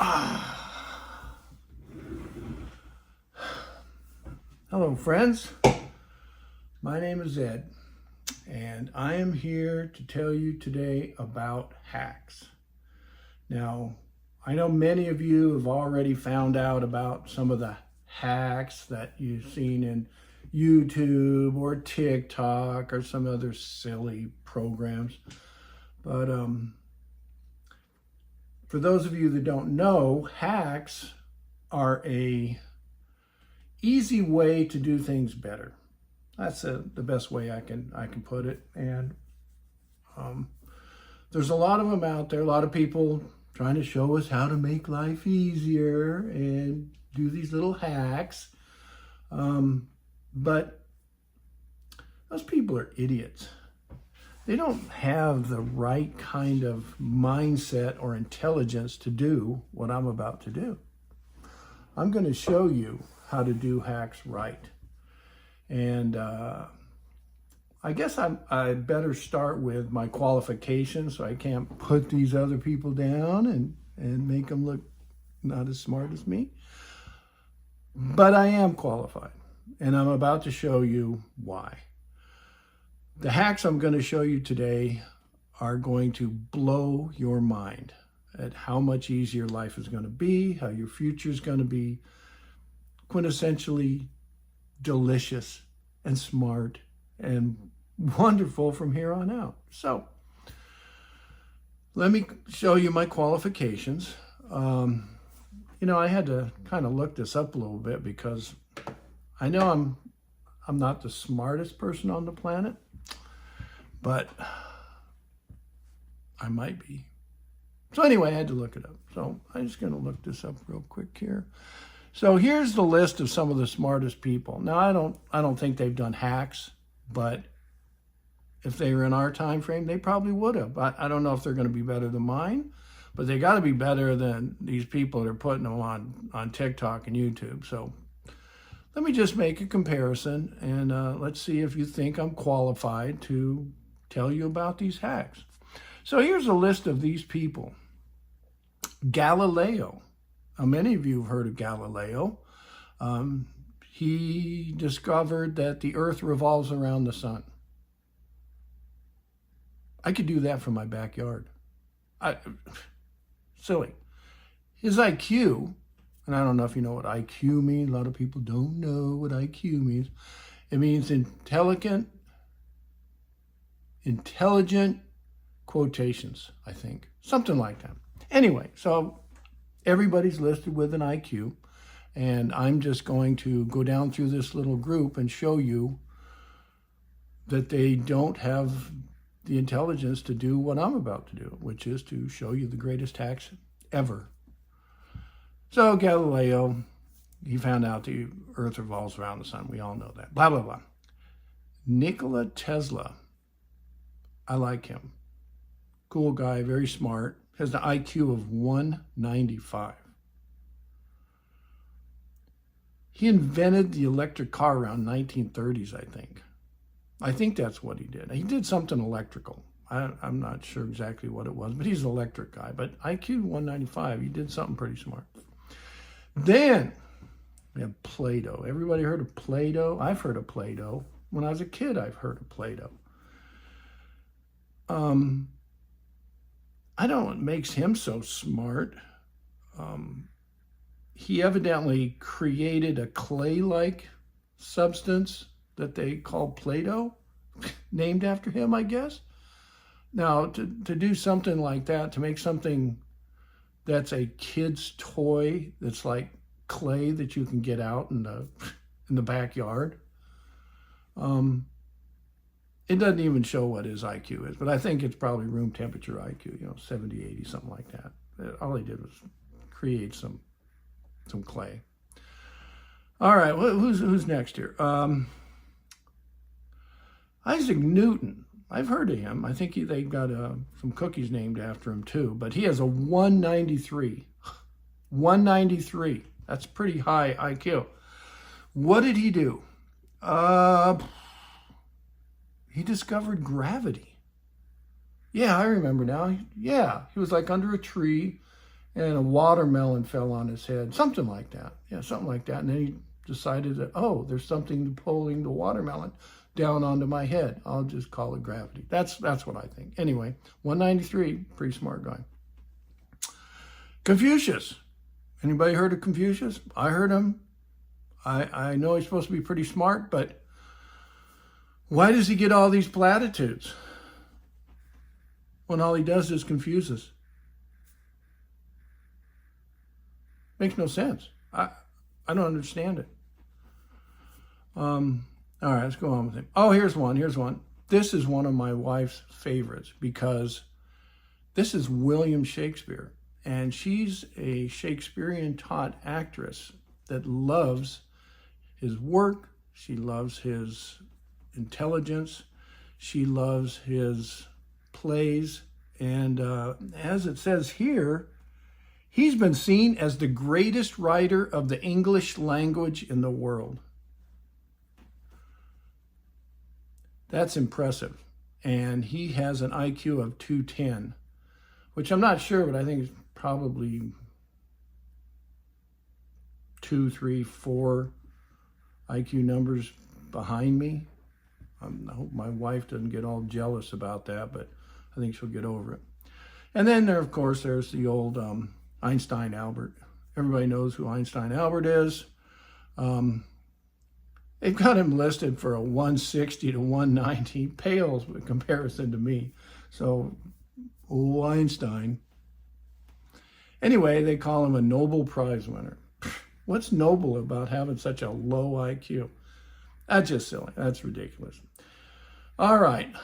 Hello, friends. My name is Ed, and I am here to tell you today about hacks. Now, I know many of you have already found out about some of the hacks that you've seen in YouTube or TikTok or some other silly programs. But for those of you that don't know, hacks are a easy way to do things better. That's the best way I can put it. And there's a lot of them out there. A lot of people trying to show us how to make life easier and do these little hacks. But those people are idiots. They don't have the right kind of mindset or intelligence to do what I'm about to do. I'm going to show you how to do hacks right. And I guess I better start with my qualifications, so I can't put these other people down and make them look not as smart as me. But I am qualified, and I'm about to show you why. The hacks I'm going to show you today are going to blow your mind at how much easier life is going to be, how your future is going to be quintessentially delicious and smart and wonderful from here on out. So let me show you my qualifications. I had to kind of look this up a little bit because I know I'm not the smartest person on the planet, but I might be. So anyway, I had to look it up. So I'm just going to look this up real quick here. So here's the list of some of the smartest people. Now, I don't think they've done hacks, but if they were in our time frame, they probably would have. I don't know if they're going to be better than mine, but they got to be better than these people that are putting them on TikTok and YouTube. So let me just make a comparison, and let's see if you think I'm qualified to tell you about these hacks. So here's a list of these people. Galileo. Now, many of you have heard of Galileo. He discovered that the earth revolves around the sun. I could do that from my backyard. Silly. His IQ, and I don't know if you know what IQ means. A lot of people don't know what IQ means. It means intelligent quotations, I think. Something like that. Anyway, so everybody's listed with an IQ, and I'm just going to go down through this little group and show you that they don't have the intelligence to do what I'm about to do, which is to show you the greatest hacks ever. So Galileo, he found out the earth revolves around the sun. We all know that. Blah, blah, blah. Nikola Tesla, I like him. Cool guy, very smart. Has an IQ of 195. He invented the electric car around 1930s, I think. I think that's what he did. He did something electrical. I'm not sure exactly what it was, but he's an electric guy. But IQ 195, he did something pretty smart. Then we have Plato. Everybody heard of Plato? I've heard of Plato. When I was a kid, I've heard of Plato. I don't know what makes him so smart. He evidently created a clay-like substance that they call Play-Doh, named after him, I guess. Now, to do something like that, to make something that's a kid's toy that's like clay that you can get out in the backyard, it doesn't even show what his IQ is, but I think it's probably room temperature IQ, 70, 80, something like that. All he did was create some clay. All right, who's next here? Isaac Newton. I've heard of him. I think they got some cookies named after him too, but he has a 193. 193. That's pretty high IQ. What did he do? He discovered gravity. Yeah, I remember now. Yeah, he was like under a tree and a watermelon fell on his head, something like that. Yeah, something like that. And then he decided that, oh, there's something pulling the watermelon down onto my head. I'll just call it gravity. That's what I think. Anyway, 193, pretty smart guy. Confucius. Anybody heard of Confucius? I heard him. I know he's supposed to be pretty smart, but why does he get all these platitudes when all he does is confuse us? Makes no sense. I don't understand it. All right, let's go on with it. Oh, here's one. This is one of my wife's favorites because this is William Shakespeare. And she's a Shakespearean taught actress that loves his work. She loves his intelligence. She loves his plays. And as it says here, he's been seen as the greatest writer of the English language in the world. That's impressive. And he has an IQ of 210, which I'm not sure, but I think it's probably 2, 3, 4 IQ numbers behind me. I hope my wife doesn't get all jealous about that, but I think she'll get over it. And then there, of course, there's the old Einstein Albert. Everybody knows who Einstein Albert is. They've got him listed for a 160 to 190. He pales in comparison to me. So, Einstein. Anyway, they call him a Nobel Prize winner. What's noble about having such a low IQ? That's just silly. That's ridiculous. All right.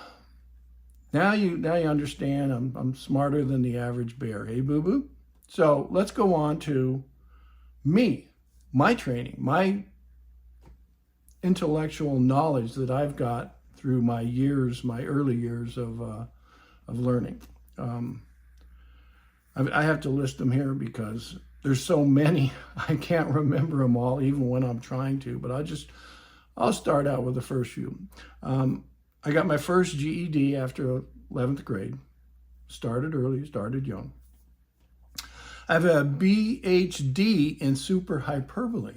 Now you understand I'm smarter than the average bear. Hey, boo-boo? So let's go on to me, my training, my intellectual knowledge that I've got through my early years of learning. I have to list them here because there's so many, I can't remember them all, even when I'm trying to, but I'll start out with the first few. I got my first GED after 11th grade. Started early, started young. I have a BHD in super hyperbole.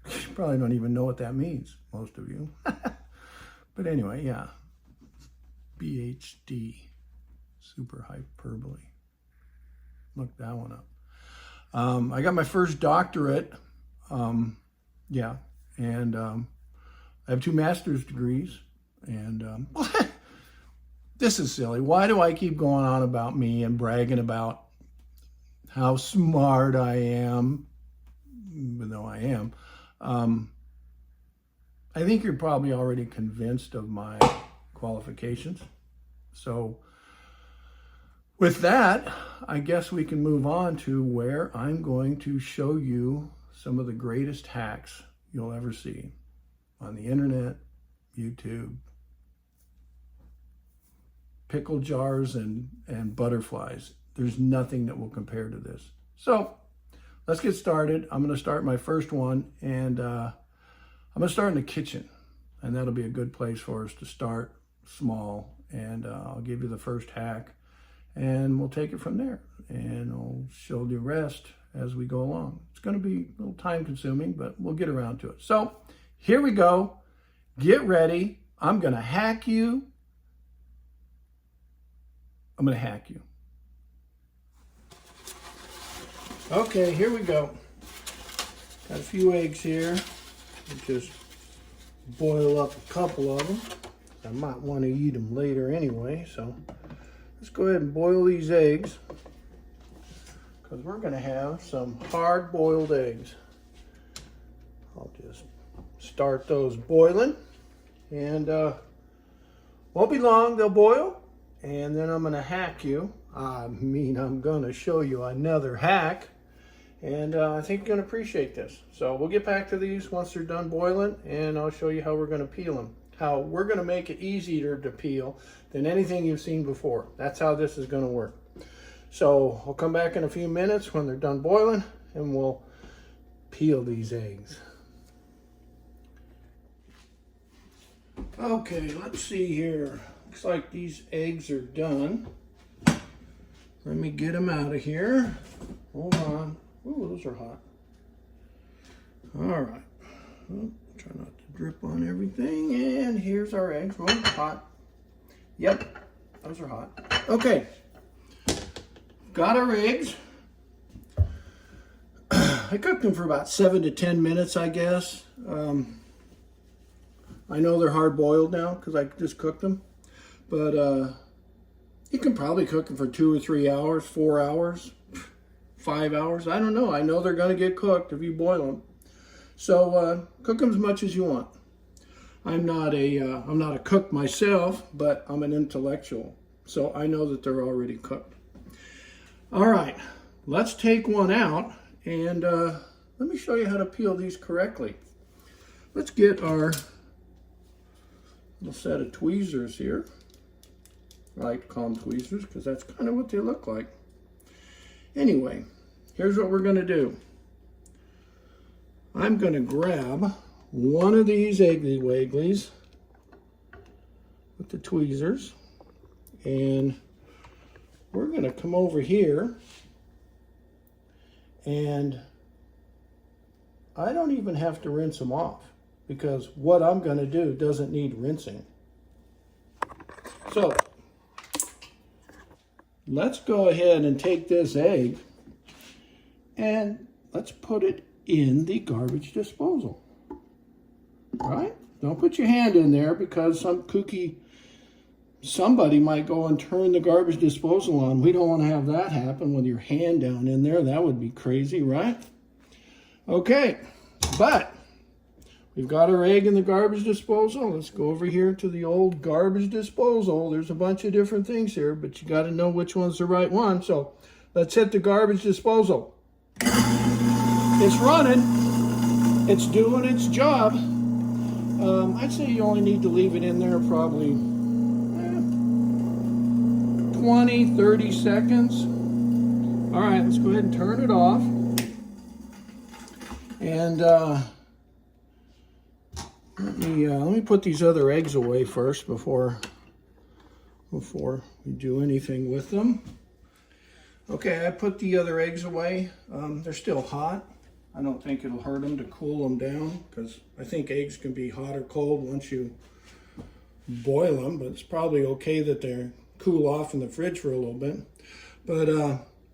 You probably don't even know what that means, most of you. But anyway, yeah. BHD, super hyperbole. Look that one up. I got my first doctorate. Yeah. And I have 2 master's degrees. And this is silly. Why do I keep going on about me and bragging about how smart I am, even though I am? I think you're probably already convinced of my qualifications. So with that, I guess we can move on to where I'm going to show you some of the greatest hacks you'll ever see on the internet, YouTube, pickle jars and butterflies. There's nothing that will compare to this. So let's get started. I'm going to start my first one, and I'm going to start in the kitchen, and that'll be a good place for us to start small. And I'll give you the first hack, and we'll take it from there, and I'll show the rest as we go along. It's going to be a little time consuming, but we'll get around to it. So here we go. Get ready. I'm going to hack you. I'm going to hack you. Okay, here we go. Got a few eggs here. We'll just boil up a couple of them. I might want to eat them later anyway, so let's go ahead and boil these eggs, because we're going to have some hard-boiled eggs. I'll just start those boiling, and won't be long, they'll boil, and then I'm going to hack you. I'm going to show you another hack, and I think you're going to appreciate this. So we'll get back to these once they're done boiling, and I'll show you how we're going to peel them. How we're going to make it easier to peel than anything you've seen before. That's how this is going to work. So I'll come back in a few minutes when they're done boiling, and we'll peel these eggs. Okay, let's see here. Looks like these eggs are done. Let me get them out of here. Hold on. Ooh, those are hot. All right. Oh, try not to drip on everything. And here's our eggs. Oh, hot. Yep, those are hot. Okay. Got our eggs. I cooked them for about 7 to 10 minutes, I guess. I know they're hard boiled now because I just cooked them. But you can probably cook them for 2 or 3 hours, 4 hours, 5 hours. I don't know. I know they're going to get cooked if you boil them. So cook them as much as you want. I'm not a cook myself, but I'm an intellectual. So I know that they're already cooked. All right, let's take one out and let me show you how to peel these correctly. Let's get our little set of tweezers here. I like to call them tweezers because that's kind of what they look like. Anyway, here's what we're going to do. I'm going to grab one of these Eggy Wagglies with the tweezers, and we're going to come over here, and I don't even have to rinse them off because what I'm going to do doesn't need rinsing. So let's go ahead and take this egg and let's put it in the garbage disposal. Right? Don't put your hand in there because somebody might go and turn the garbage disposal on. We don't want to have that happen with your hand down in there. That would be crazy, right? Okay, but we've got our egg in the garbage disposal. Let's go over here to the old garbage disposal. There's a bunch of different things here, but you got to know which one's the right one. So let's hit the garbage disposal. It's running. It's doing its job. I'd say you only need to leave it in there probably 20, 30 seconds. All right, let's go ahead and turn it off. And let me put these other eggs away first before we do anything with them. Okay, I put the other eggs away. They're still hot. I don't think it'll hurt them to cool them down because I think eggs can be hot or cold once you boil them, but it's probably okay that they cool off in the fridge for a little bit. But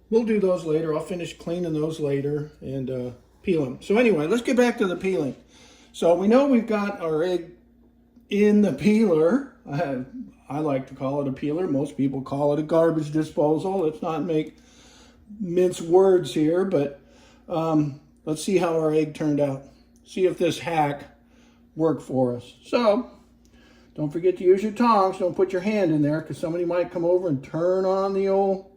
we'll do those later. I'll finish cleaning those later and peel them. So anyway, let's get back to the peeling. So we know we've got our egg in the peeler. I like to call it a peeler. Most people call it a garbage disposal. Let's not make mince words here, but let's see how our egg turned out. See if this hack worked for us. So don't forget to use your tongs. Don't put your hand in there because somebody might come over and turn on the old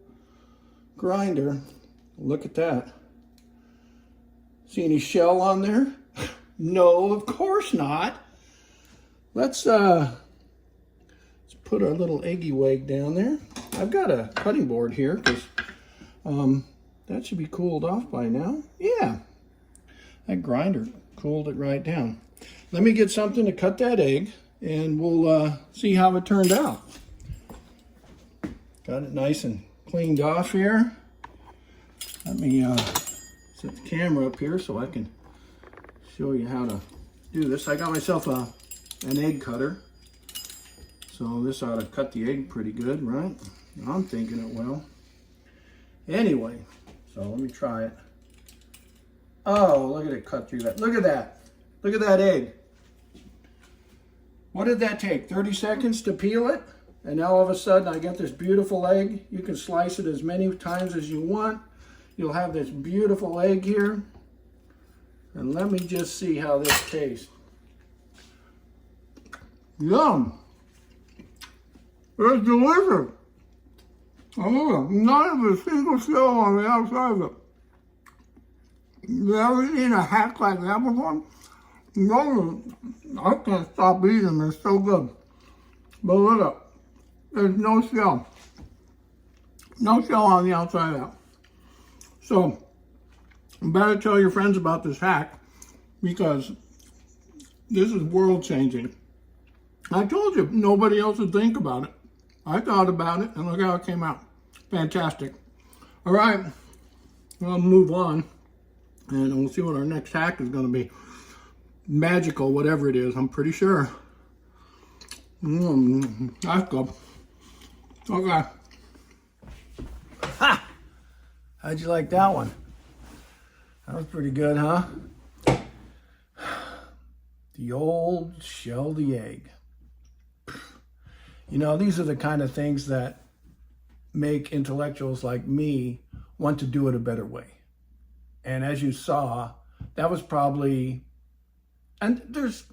grinder. Look at that. See any shell on there? No, of course not. Let's put our little Eggy Wag down there. I've got a cutting board here because that should be cooled off by now. Yeah, that grinder cooled it right down. Let me get something to cut that egg and we'll see how it turned out. Got it nice and cleaned off here. Let me set the camera up here so I can show you how to do this. I got myself an egg cutter. So this ought to cut the egg pretty good, right? I'm thinking it will. Anyway, so let me try it. Oh, look at it cut through that. Look at that. Look at that egg. What did that take? 30 seconds to peel it? And now all of a sudden I got this beautiful egg. You can slice it as many times as you want. You'll have this beautiful egg here. And let me just see how this tastes. Yum! It's delicious! Oh, not even a single shell on the outside of it. You ever seen a hack like that before? No, I can't stop eating them. They're so good. But look up. There's no shell. No shell on the outside of that. So, you better tell your friends about this hack because this is world changing. I told you nobody else would think about it. I thought about it and look how it came out. Fantastic. All right, I'll move on, and we'll see what our next hack is going to be. Magical, whatever it is, I'm pretty sure. That's good. Okay. Ha! How'd you like that one? That was pretty good, huh? The old shell the egg. You know, these are the kind of things that make intellectuals like me want to do it a better way. And as you saw, that was probably, and there's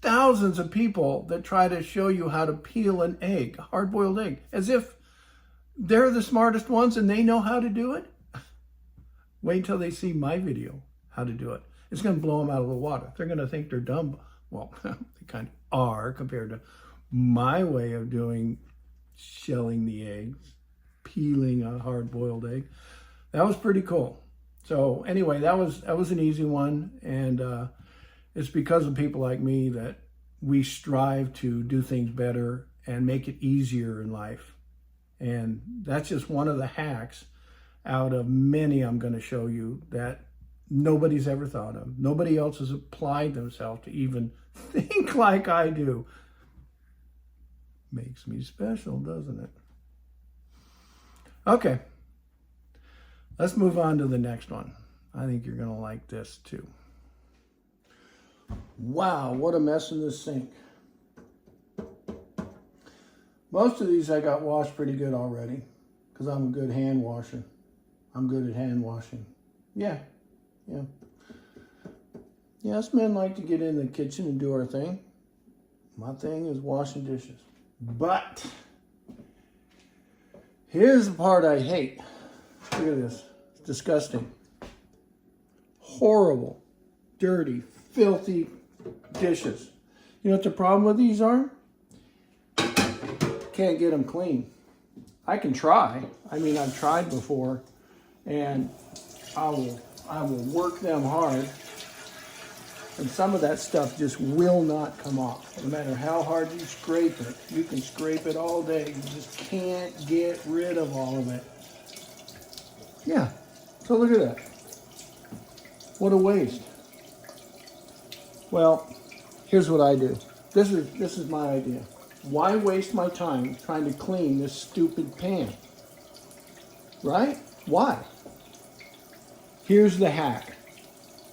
thousands of people that try to show you how to peel an egg, a hard-boiled egg, as if they're the smartest ones and they know how to do it. Wait until they see my video, how to do it. It's going to blow them out of the water. They're going to think they're dumb. Well, they kind of are compared to my way of doing shelling the eggs, peeling a hard-boiled egg. That was pretty cool. So anyway, that was an easy one, and it's because of people like me that we strive to do things better and make it easier in life. And that's just one of the hacks out of many I'm going to show you that nobody's ever thought of. Nobody else has applied themselves to even think like I do. Makes me special, doesn't it? Okay, let's move on to the next one. I think you're going to like this too. Wow, what a mess in this sink. Most of these I got washed pretty good already because I'm a good hand washer. I'm good at hand washing. Yeah. Us men like to get in the kitchen and do our thing. My thing is washing dishes. But here's the part I hate. Look at this. It's disgusting. Horrible, dirty, filthy dishes. You know what the problem with these are? Can't get them clean. I can try. I mean, I've tried before, and I will work them hard, and some of that stuff just will not come off. No matter how hard you scrape it, you can scrape it all day. You just can't get rid of all of it. Yeah, so look at that. What a waste. Well, here's what I do. This is my idea. Why waste my time trying to clean this stupid pan? Right? Why? Here's the hack.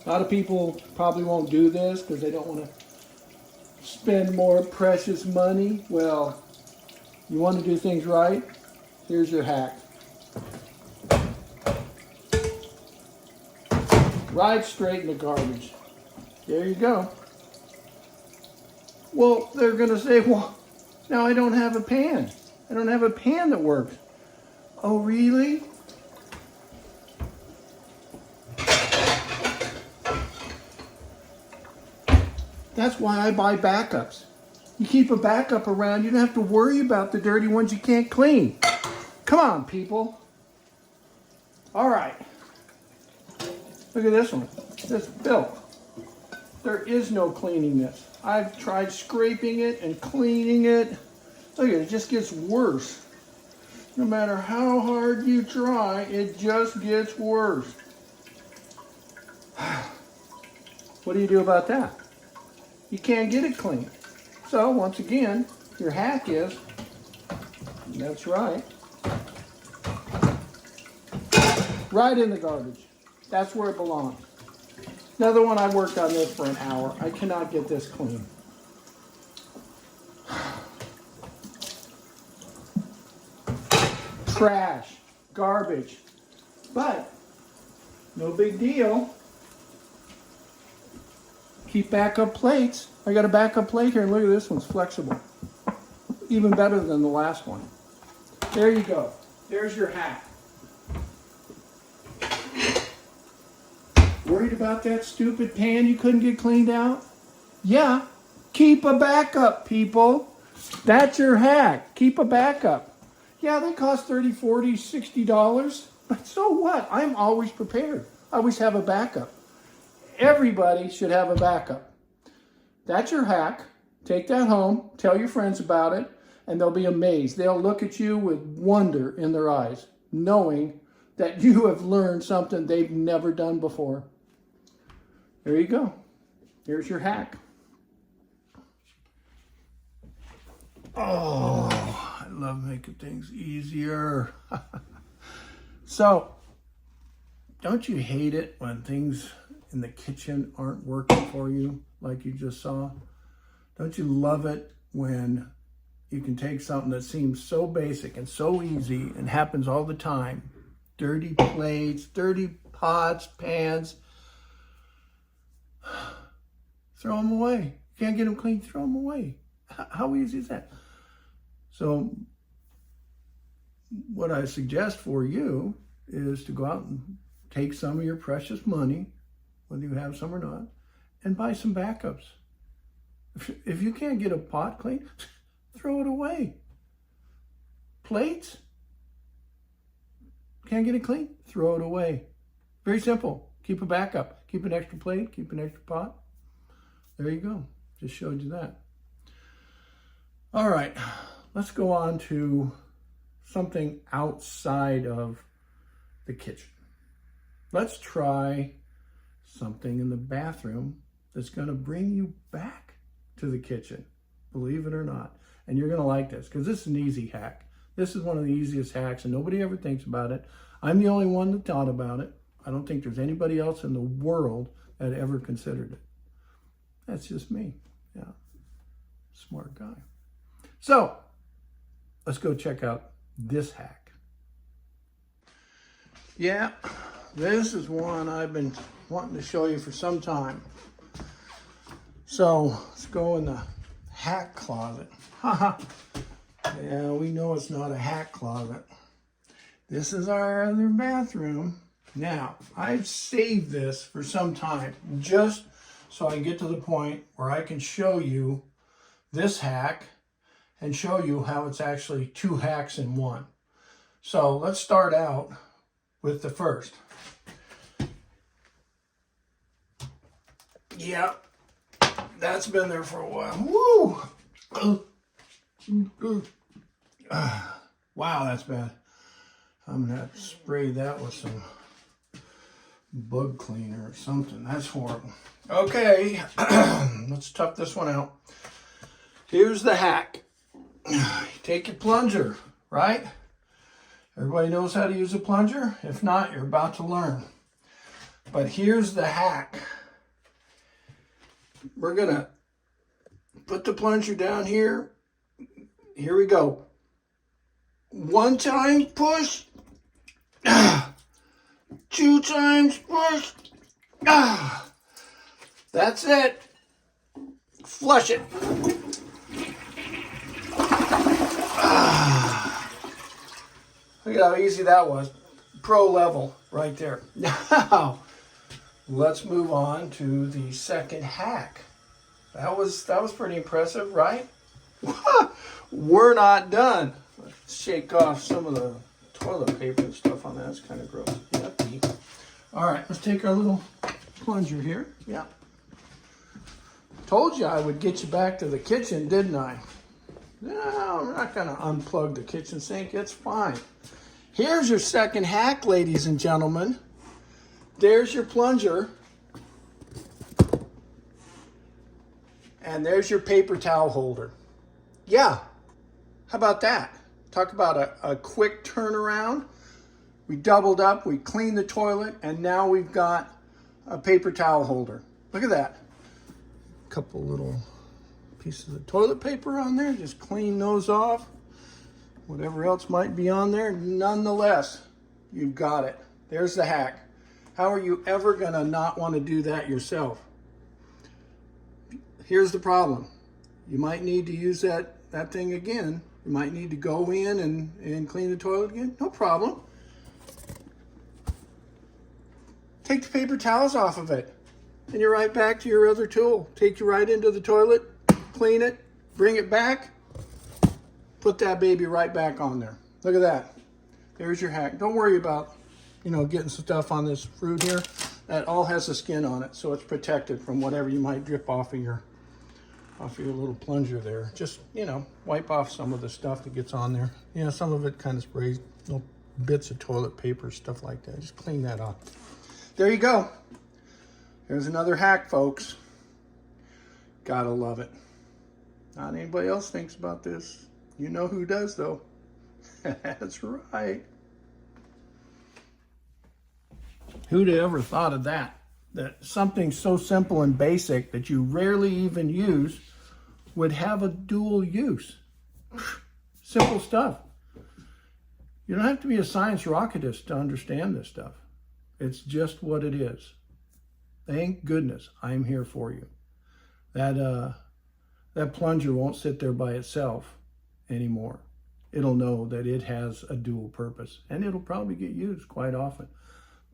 A lot of people probably won't do this because they don't want to spend more precious money. Well, you want to do things right? Here's your hack. Right straight in the garbage. There you go. Well, they're going to say, well, now I don't have a pan. I don't have a pan that works. Oh, really? That's why I buy backups. You keep a backup around, you don't have to worry about the dirty ones you can't clean. Come on, people. All right. Look at this one. This filth. There is no cleaning this. I've tried scraping it and cleaning it. Look at it, it just gets worse. No matter how hard you try, it just gets worse. What do you do about that? You can't get it clean. So once again, your hack is, that's right, right in the garbage. That's where it belongs. Another one, I worked on this for an hour. I cannot get this clean. Trash, garbage, but no big deal. Keep backup plates. I got a backup plate here, and look at this one's flexible. Even better than the last one. There you go. There's your hack. Worried about that stupid pan you couldn't get cleaned out? Yeah. Keep a backup, people. That's your hack. Keep a backup. Yeah, they cost $30, $40, $60, but so what? I'm always prepared. I always have a backup. Everybody should have a backup. That's your hack. Take that home, tell your friends about it, and they'll be amazed. They'll look at you with wonder in their eyes, knowing that you have learned something they've never done before. There you go. Here's your hack. Oh, I love making things easier. So, don't you hate it when things in the kitchen aren't working for you like you just saw? Don't you love it when you can take something that seems so basic and so easy and happens all the time? Dirty plates, dirty pots, pans. Throw them away. Can't get them clean, throw them away. How easy is that? So what I suggest for you is to go out and take some of your precious money, whether you have some or not, and buy some backups. If you can't get a pot clean, throw it away. Plates, can't get it clean, throw it away. Very simple. Keep a backup. Keep an extra plate, keep an extra pot. There you go. Just showed you that. All right, let's go on to something outside of the kitchen. Let's try something in the bathroom that's going to bring you back to the kitchen, believe it or not. And you're going to like this because this is an easy hack. This is one of the easiest hacks and nobody ever thinks about it. I'm the only one that thought about it. I don't think there's anybody else in the world that ever considered it. That's just me. Yeah, smart guy. So let's go check out this hack. Yeah, this is one I've been wanting to show you for some time. So let's go in the hack closet. Haha. Yeah, we know it's not a hack closet. This is our other bathroom. Now, I've saved this for some time just so I can get to the point where I can show you this hack and show you how it's actually two hacks in one. So let's start out with the first. Yep, that's been there for a while. Woo! Wow, that's bad. I'm gonna have to spray that with some bug cleaner or something. That's horrible. Okay, let's tough this one out. Here's the hack. You take your plunger, right? Everybody knows how to use a plunger? If not, you're about to learn. But here's the hack. We're gonna put the plunger down here. Here we go. One time push. 2 times push. That's it. Flush it. Look at how easy that was. Pro level right there. Now, let's move on to the second hack. That was pretty impressive, right? We're not done. Let's shake off some of the toilet paper and stuff on that. It's kind of gross. Yucky. All right, let's take our little plunger here. Yeah. Told you I would get you back to the kitchen, didn't I? No, I'm not going to unplug the kitchen sink. It's fine. Here's your second hack, ladies and gentlemen. There's your plunger. And there's your paper towel holder. Yeah, how about that? Talk about a quick turnaround. We doubled up, we cleaned the toilet, and now we've got a paper towel holder. Look at that. A couple little pieces of toilet paper on there. Just clean those off. Whatever else might be on there. Nonetheless, you've got it. There's the hack. How are you ever going to not want to do that yourself? Here's the problem. You might need to use that thing again. You might need to go in and clean the toilet again. No problem. Take the paper towels off of it. And you're right back to your other tool. Take you right into the toilet, clean it, bring it back, put that baby right back on there. Look at that. There's your hack. Don't worry about, getting some stuff on this fruit here. That all has a skin on it, so it's protected from whatever you might drip off of your little plunger there. Just, wipe off some of the stuff that gets on there. Some of it kind of sprays. No bits of toilet paper, stuff like that. Just clean that off. There you go. There's another hack, folks. Gotta love it. Not anybody else thinks about this. You know who does, though. That's right. Who'd have ever thought of that? That something so simple and basic that you rarely even use would have a dual use. Simple stuff. You don't have to be a science rocketist to understand this stuff. It's just what it is. Thank goodness I'm here for you. That plunger won't sit there by itself anymore. It'll know that it has a dual purpose, and it'll probably get used quite often.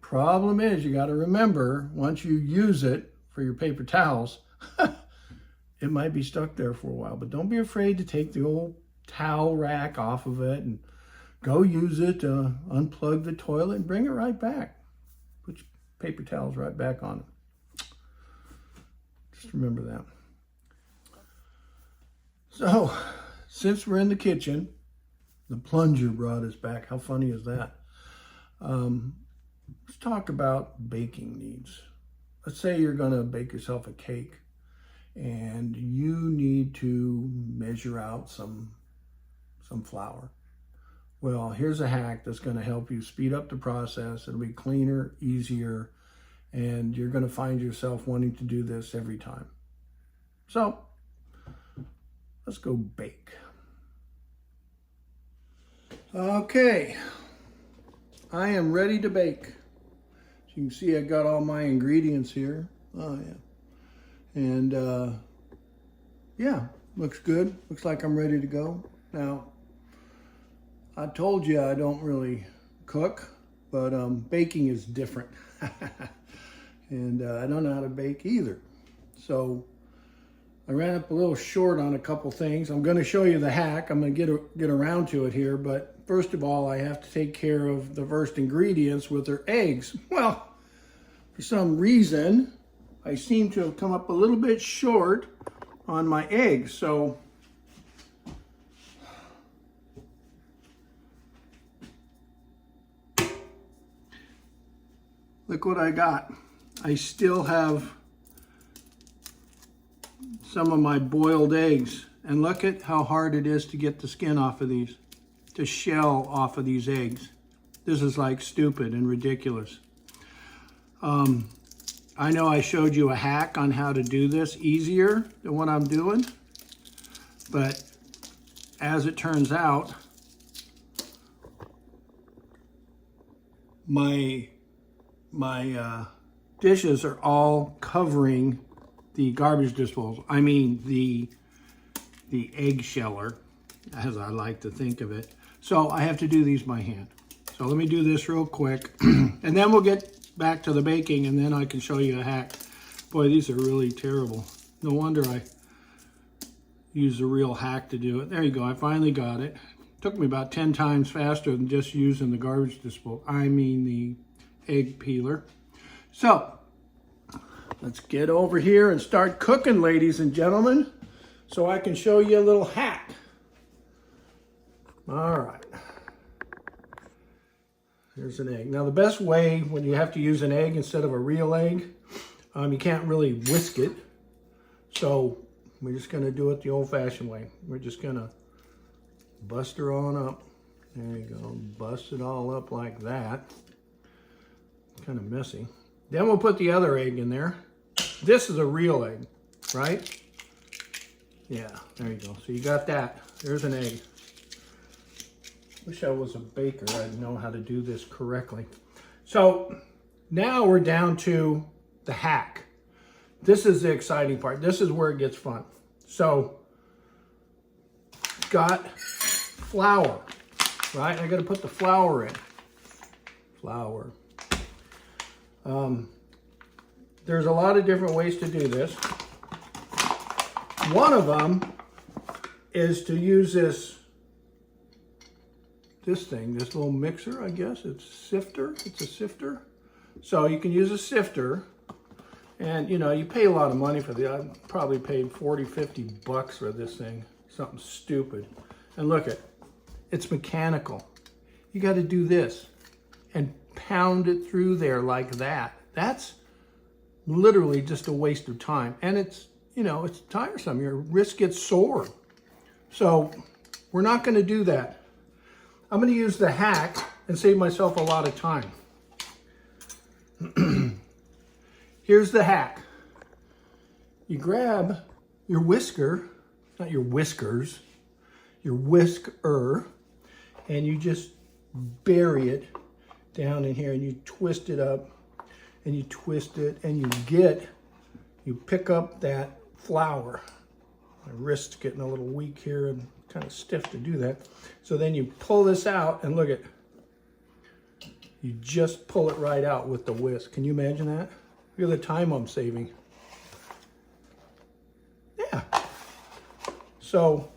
Problem is, you got to remember, once you use it for your paper towels, it might be stuck there for a while. But don't be afraid to take the old towel rack off of it and go use it to unplug the toilet and bring it right back. Put your paper towels right back on it. Just remember that. So, since we're in the kitchen, the plunger brought us back. How funny is that? Let's talk about baking needs. Let's say you're going to bake yourself a cake and you need to measure out some flour. Well, here's a hack that's going to help you speed up the process. It'll be cleaner, easier, and you're going to find yourself wanting to do this every time. So, let's go bake. Okay, I am ready to bake. As you can see, I got all my ingredients here. Oh yeah. And yeah, looks good. Looks like I'm ready to go. Now, I told you I don't really cook, but baking is different. And I don't know how to bake either. So I ran up a little short on a couple things. I'm going to show you the hack. I'm going to get around to it here, but first of all, I have to take care of the first ingredients, with their eggs. Well, for some reason, I seem to have come up a little bit short on my eggs. So look what I got. I still have some of my boiled eggs, and look at how hard it is to get the skin off of these, to shell off of these eggs. This is like stupid and ridiculous. I know I showed you a hack on how to do this easier than what I'm doing, but as it turns out, my dishes are all covering the garbage disposal. I mean the egg sheller, as I like to think of it. So I have to do these by hand. So let me do this real quick, and then we'll get back to the baking, and then I can show you a hack. Boy, these are really terrible. No wonder I used a real hack to do it. There you go, I finally got it. Took me about 10 times faster than just using the garbage disposal. I mean the egg peeler. So, let's get over here and start cooking, ladies and gentlemen, so I can show you a little hack. All right. Here's an egg. Now, the best way when you have to use an egg instead of a real egg, you can't really whisk it. So, we're just going to do it the old-fashioned way. We're just going to bust her on up. There you go. Bust it all up like that. Kind of messy. Then we'll put the other egg in there. This is a real egg, right? Yeah, there you go. So you got that. There's an egg. Wish I was a baker. I'd know how to do this correctly. So now we're down to the hack. This is the exciting part. This is where it gets fun. So, got flour, right? I got to put the flour in. Flour. There's a lot of different ways to do this. One of them is to use this thing, this little mixer, I guess. It's sifter. It's a sifter. So you can use a sifter, and you know, you pay a lot of money for the. I probably paid 40, 50 bucks for this thing. Something stupid. And look it's mechanical. you got to do this and pound it through there like that. That's literally just a waste of time. And it's, you know, it's tiresome. Your wrist gets sore. So we're not going to do that. I'm going to use the hack and save myself a lot of time. Here's the hack. You grab your whisker, not your whiskers, your whisker, and you just bury it down in here and you twist it up and you twist it and you pick up that flour. My wrist's getting a little weak here and kind of stiff to do that. So then you pull this out and look at, you just pull it right out with the whisk. Can you imagine that? Look at the time I'm saving. Yeah. So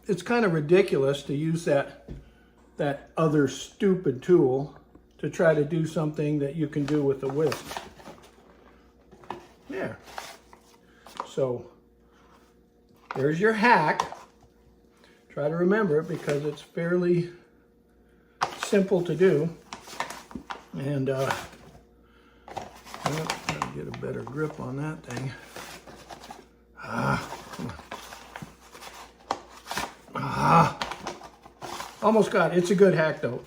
it's kind of ridiculous to use that other stupid tool to try to do something that you can do with a whisk. There. So there's your hack. Try to remember it because it's fairly simple to do. And well, try to get a better grip on that thing. Almost got it. It's a good hack though.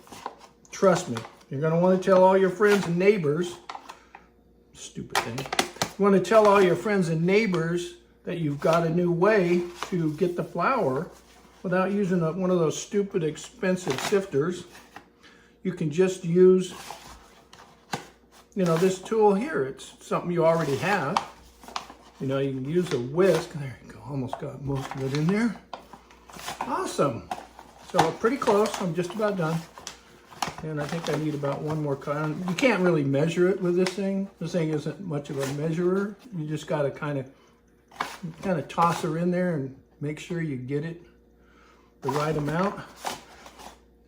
Trust me. You're going to want to tell all your friends and neighbors. Stupid thing. You want to tell all your friends and neighbors that you've got a new way to get the flour without using one of those stupid expensive sifters. You can just use, you know, this tool here. It's something you already have. You know, you can use a whisk. There you go. Almost got most of it in there. Awesome. So we're pretty close. I'm just about done. And I think I need about one more cut. You can't really measure it with this thing. This thing isn't much of a measurer. You just got to kind of toss her in there and make sure you get it the right amount.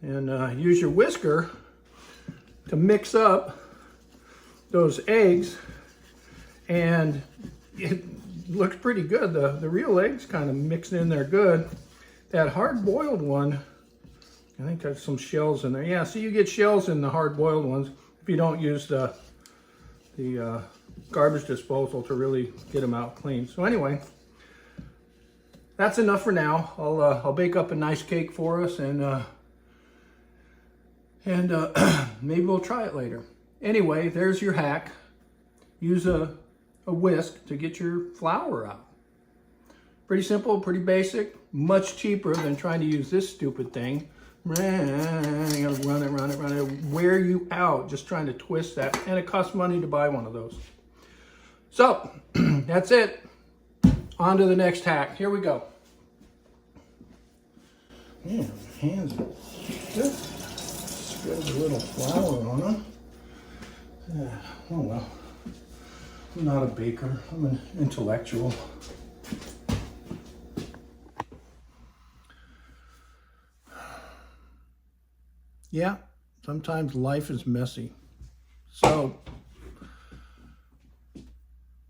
And use your whisker to mix up those eggs. And it looks pretty good. The real eggs kind of mixed in there good. That hard-boiled one, I think there's some shells in there. Yeah, so you get shells in the hard-boiled ones if you don't use the garbage disposal to really get them out clean. So anyway, that's enough for now. I'll bake up a nice cake for us and maybe we'll try it later. Anyway, there's your hack. Use a whisk to get your flour out. Pretty simple, pretty basic, much cheaper than trying to use this stupid thing. You gotta run it, wear you out just trying to twist that, and it costs money to buy one of those. So, that's it. On to the next hack. Here we go. Man, my hands are good. Spread a little flour on them. Oh well. I'm not a baker. I'm an intellectual. Yeah, sometimes life is messy. So,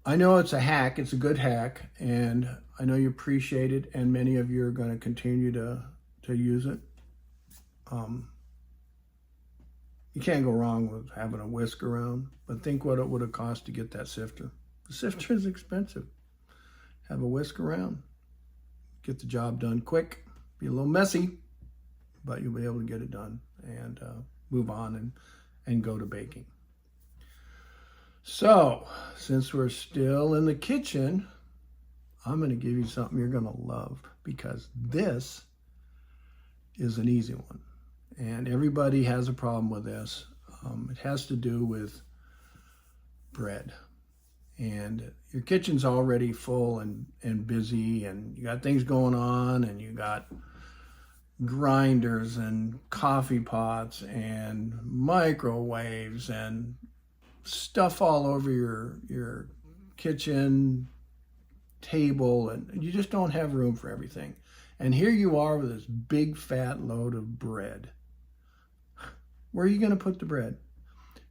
I know it's a hack, it's a good hack, and I know you appreciate it, and many of you are going to continue to use it. You can't go wrong with having a whisk around, but think what it would have cost to get that sifter. The sifter is expensive. Have a whisk around. Get the job done quick. Be a little messy, but you'll be able to get it done and move on and go to baking. So, since we're still in the kitchen, I'm going to give you something you're going to love because this is an easy one. And everybody has a problem with this. It has to do with bread. And your kitchen's already full and busy, and you got things going on, and you got grinders and coffee pots and microwaves and stuff all over your kitchen table, and you just don't have room for everything. And here you are with this big fat load of bread. Where are you going to put the bread?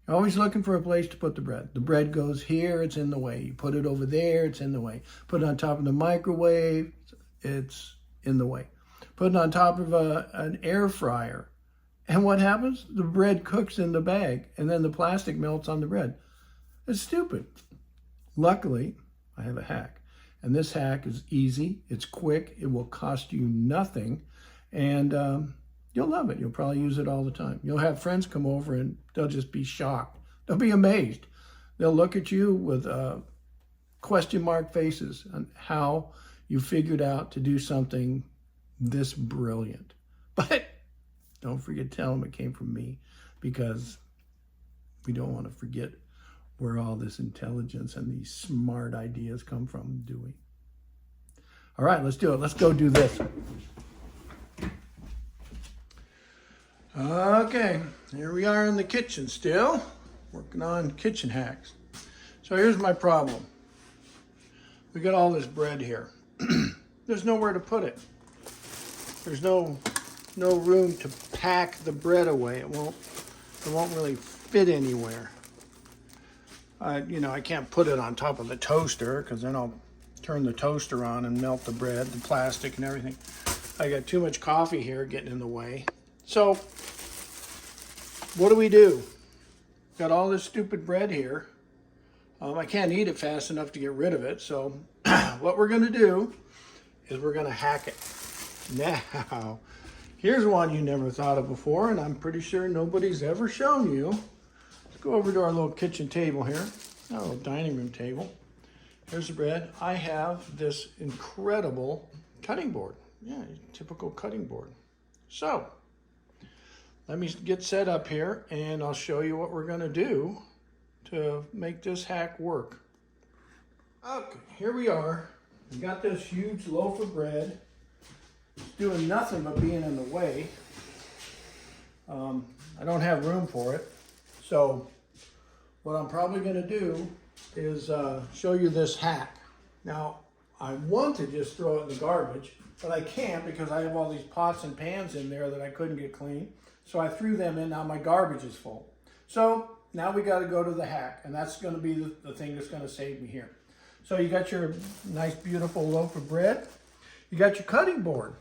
You're always looking for a place to put the bread. The bread goes here, it's in the way. You put it over there, it's in the way. Put it on top of the microwave, it's in the way. Put it on top of an air fryer, And what happens? The bread cooks in the bag, and then the plastic melts on the bread. It's stupid. Luckily, I have a hack. And this hack is easy, it's quick, it will cost you nothing, and you'll love it. You'll probably use it all the time. You'll have friends come over and they'll just be shocked. They'll be amazed. They'll look at you with question mark faces on how you figured out to do something this brilliant. But don't forget to tell them it came from me, because we don't want to forget where all this intelligence and these smart ideas come from, do we? All right, let's do it. Let's go do this. Okay, here we are in the kitchen still, working on kitchen hacks. So here's my problem. We got all this bread here. There's nowhere to put it. There's no room to pack the bread away. It won't really fit anywhere. I can't put it on top of the toaster, because then I'll turn the toaster on and melt the bread, the plastic and everything. I got too much coffee here getting in the way. So what do? Got all this stupid bread here. I can't eat it fast enough to get rid of it. So what we're going to do is we're going to hack it. Now, here's one you never thought of before, and I'm pretty sure nobody's ever shown you. Let's go over to our little kitchen table here, our little dining room table. Here's the bread. I have this incredible cutting board. Yeah, typical cutting board. So let me get set up here, and I'll show you what we're going to do to make this hack work. Okay, here we are. We got this huge loaf of bread. It's doing nothing but being in the way. I don't have room for it. So what I'm probably going to do is show you this hack. Now, I want to just throw it in the garbage, but I can't, because I have all these pots and pans in there that I couldn't get clean. So I threw them in. Now my garbage is full. So now we got to go to the hack, and that's going to be the thing that's going to save me here. So you got your nice, beautiful loaf of bread. You got your cutting board.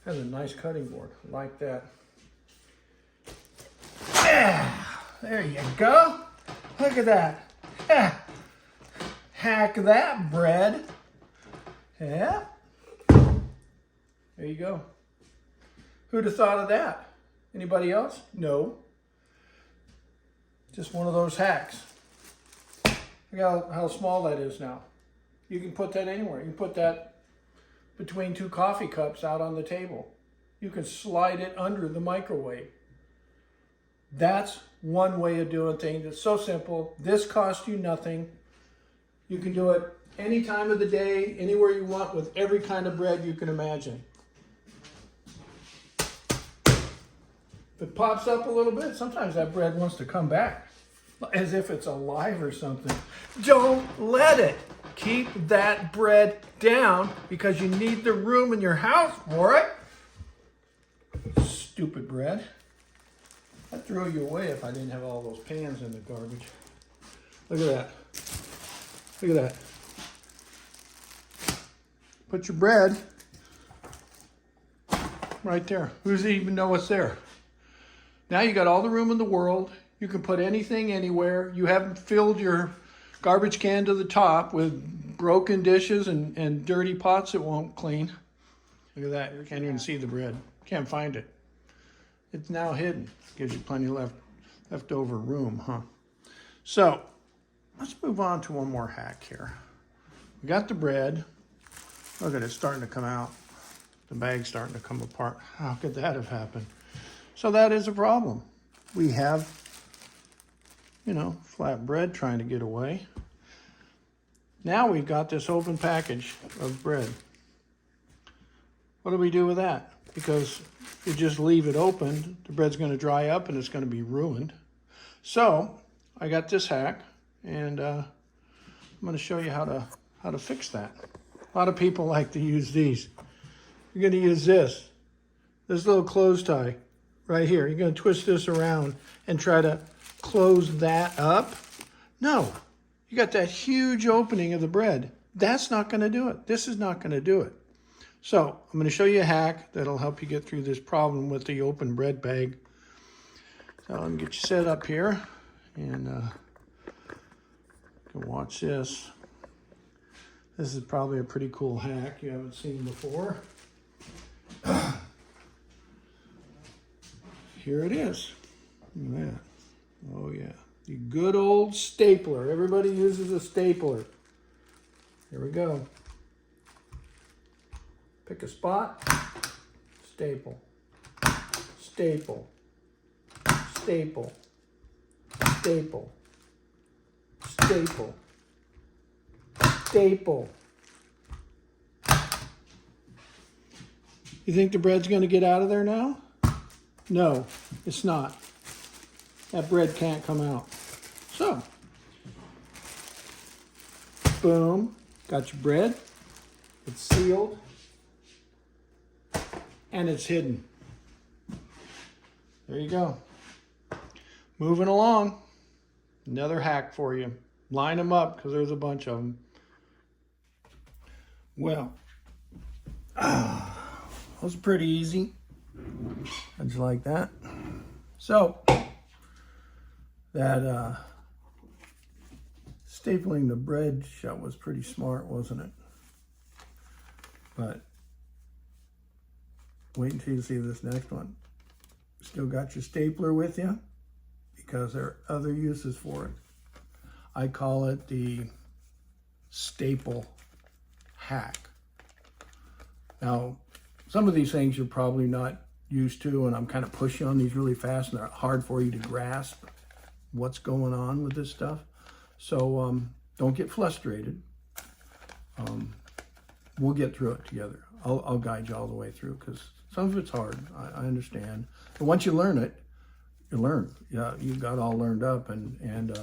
Has a nice cutting board like that. Yeah, there you go. Look at that. Yeah. Hack that bread. Yeah. There you go. Who'd have thought of that? Anybody else? No. Just one of those hacks. Look how small that is now. You can put that anywhere. You can put that between two coffee cups out on the table. You can slide it under the microwave. That's one way of doing things. It's so simple. This costs you nothing. You can do it any time of the day, anywhere you want, with every kind of bread you can imagine. If it pops up a little bit, sometimes that bread wants to come back, as if it's alive or something. Don't let it. Keep that bread down, because you need the room in your house for it. Stupid bread. I'd throw you away if I didn't have all those pans in the garbage. Look at that. Look at that. Put your bread right there. Who does even know what's there? Now you got all the room in the world. You can put anything anywhere. You haven't filled your garbage can to the top with broken dishes and dirty pots it won't clean. Look at that. You can't even see the bread. Can't find it. It's now hidden. Gives you plenty leftover room, huh? So let's move on to one more hack here. We got the bread. Look at it starting to come out. The bag's starting to come apart. How could that have happened? So that is a problem. We have, flat bread trying to get away. Now we've got this open package of bread. What do we do with that? Because if you just leave it open, the bread's going to dry up and it's going to be ruined. So I got this hack, and I'm going to show you how to fix that. A lot of people like to use these. You're going to use this little close tie right here. You're going to twist this around and try to close that up. No, you got that huge opening of the bread. That's not going to do it. This is not going to do it. So I'm going to show you a hack that'll help you get through this problem with the open bread bag. So let me get you set up here, and you can watch this. This is probably a pretty cool hack you haven't seen before. Here it is. Look at that. Oh yeah, the good old stapler. Everybody uses a stapler. Here we go. Pick a spot, staple, staple, staple, staple, staple, staple. You think the bread's going to get out of there now? No, it's not. That bread can't come out. So, boom, got your bread. It's sealed. And it's hidden. There you go. Moving along. Another hack for you. Line them up because there's a bunch of them. Well, that was pretty easy. How'd you like that? So, that stapling the bread shut was pretty smart, wasn't it? But wait until you see this next one. Still got your stapler with you because there are other uses for it. I call it the staple hack. Now, some of these things you're probably not used to, and I'm kind of pushing on these really fast, and they're hard for you to grasp what's going on with this stuff. So don't get frustrated. We'll get through it together. I'll guide you all the way through because some of it's hard. I understand. But once you learn it, you learn. Yeah, you got all learned up, and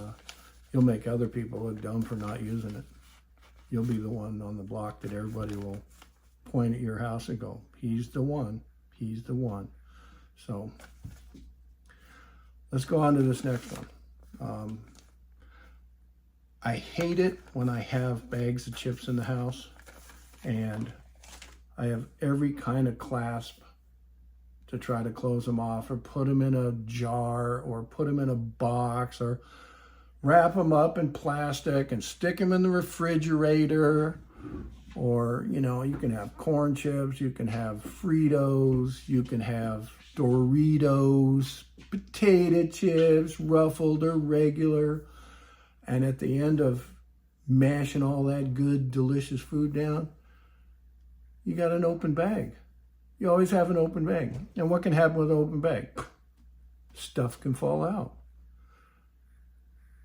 you'll make other people look dumb for not using it. You'll be the one on the block that everybody will point at your house and go, he's the one. He's the one. So let's go on to this next one. I hate it when I have bags of chips in the house and I have every kind of clasp to try to close them off, or put them in a jar, or put them in a box, or wrap them up in plastic and stick them in the refrigerator. Or, you know, you can have corn chips, you can have Fritos, you can have Doritos, potato chips, ruffled or regular. And at the end of mashing all that good, delicious food down, you got an open bag. You always have an open bag. And what can happen with an open bag? Stuff can fall out.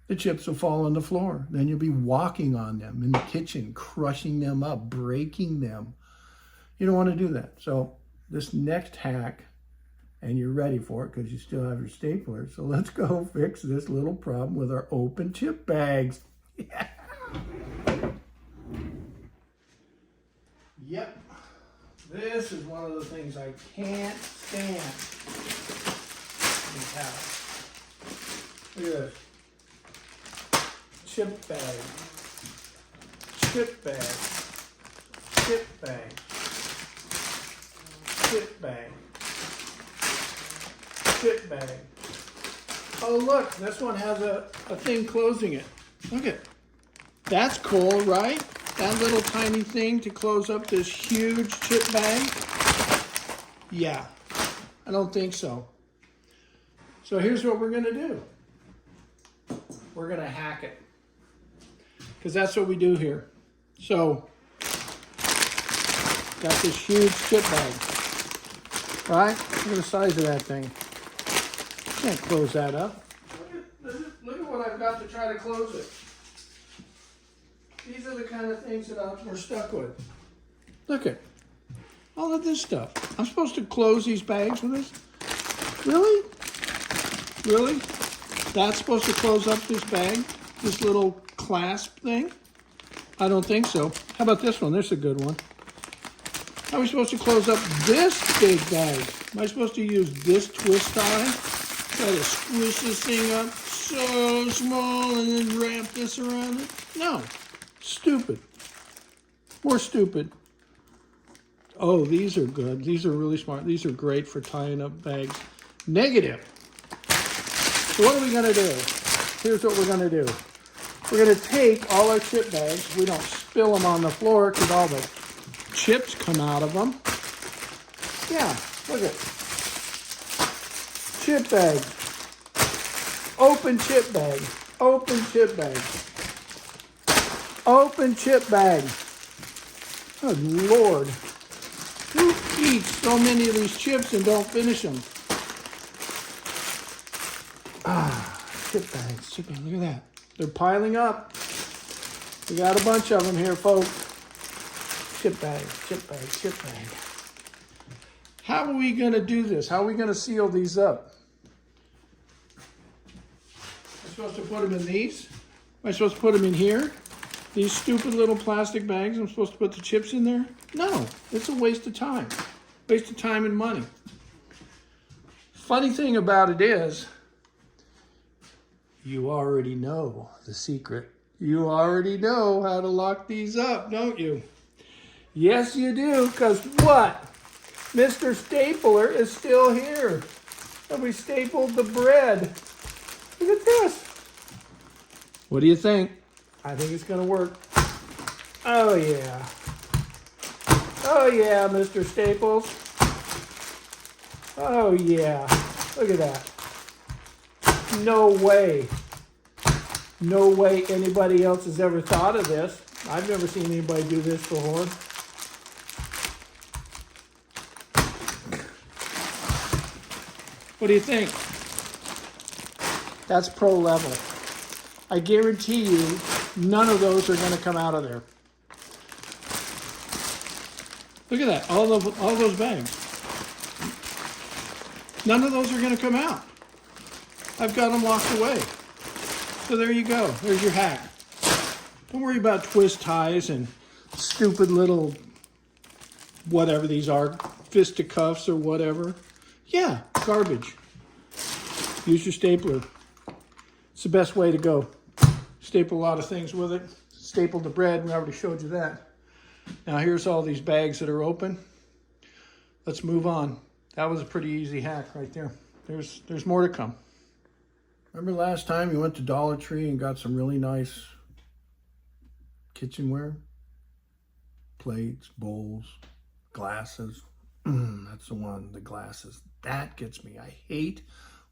The chips will fall on the floor. Then you'll be walking on them in the kitchen, crushing them up, breaking them. You don't want to do that. So this next hack, and you're ready for it because you still have your stapler. So let's go fix this little problem with our open chip bags. Yeah. Yep. This is one of the things I can't stand in this house. Look at this. Chip bag, chip bag, chip bag, chip bag, chip bag. Oh look, this one has a thing closing it. Look at, that's cool, right? That little tiny thing to close up this huge chip bag? Yeah, I don't think so. So here's what we're gonna do. We're gonna hack it. Because that's what we do here. So, got this huge chip bag, right? Look at the size of that thing. Can't close that up. Look at what I've got to try to close it. These are the kind of things that we're stuck with. Look at all of this stuff. I'm supposed to close these bags with this? Really? Really? That's supposed to close up this bag? This little clasp thing? I don't think so. How about this one? This is a good one. How are we supposed to close up this big bag? Am I supposed to use this twist tie? Try to squish this thing up so small and then wrap this around it? No. Stupid. More stupid. Oh, these are good. These are really smart. These are great for tying up bags. Negative. So what are we going to do? Here's what we're going to do. We're going to take all our chip bags. We don't spill them on the floor because all the chips come out of them. Yeah, look at it. Chip bag. Open chip bag. Open chip bag. Open chip bag. Good Lord. Who eats so many of these chips and don't finish them? Chip bags. Chip bags. Look at that. They're piling up. We got a bunch of them here, folks. Chip bag, chip bag, chip bag. How are we going to do this? How are we going to seal these up? Am I supposed to put them in these? Am I supposed to put them in here? These stupid little plastic bags, I'm supposed to put the chips in there? No, it's a waste of time. Waste of time and money. Funny thing about it is, you already know the secret. You already know how to lock these up, don't you? Yes, you do, because what? Mr. Stapler is still here. And we stapled the bread. Look at this. What do you think? I think it's going to work. Oh, yeah. Oh, yeah, Mr. Staples. Oh, yeah. Look at that. No way. No way anybody else has ever thought of this. I've never seen anybody do this before. What do you think? That's pro level. I guarantee you, none of those are going to come out of there. Look at that, all those bags. None of those are going to come out. I've got them locked away. So there you go. There's your hack. Don't worry about twist ties and stupid little whatever these are, fisticuffs or whatever. Yeah, garbage. Use your stapler. It's the best way to go. Staple a lot of things with it. Staple the bread. We already showed you that. Now here's all these bags that are open. Let's move on. That was a pretty easy hack right there. There's more to come. Remember last time you went to Dollar Tree and got some really nice kitchenware? Plates, bowls, glasses. That's the one, the glasses. That gets me. I hate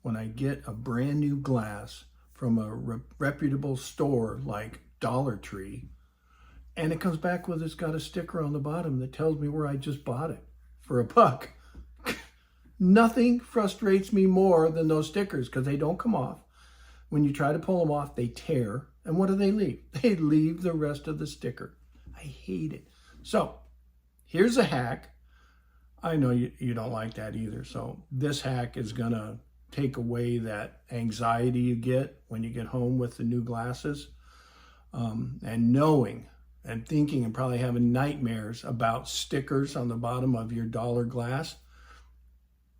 when I get a brand new glass from a reputable store like Dollar Tree and it comes back with it's got a sticker on the bottom that tells me where I just bought it for $1. Nothing frustrates me more than those stickers because they don't come off. When you try to pull them off, they tear. And what do they leave? They leave the rest of the sticker. I hate it. So here's a hack. I know you don't like that either. So this hack is going to take away that anxiety you get when you get home with the new glasses. And knowing and thinking and probably having nightmares about stickers on the bottom of your dollar glass.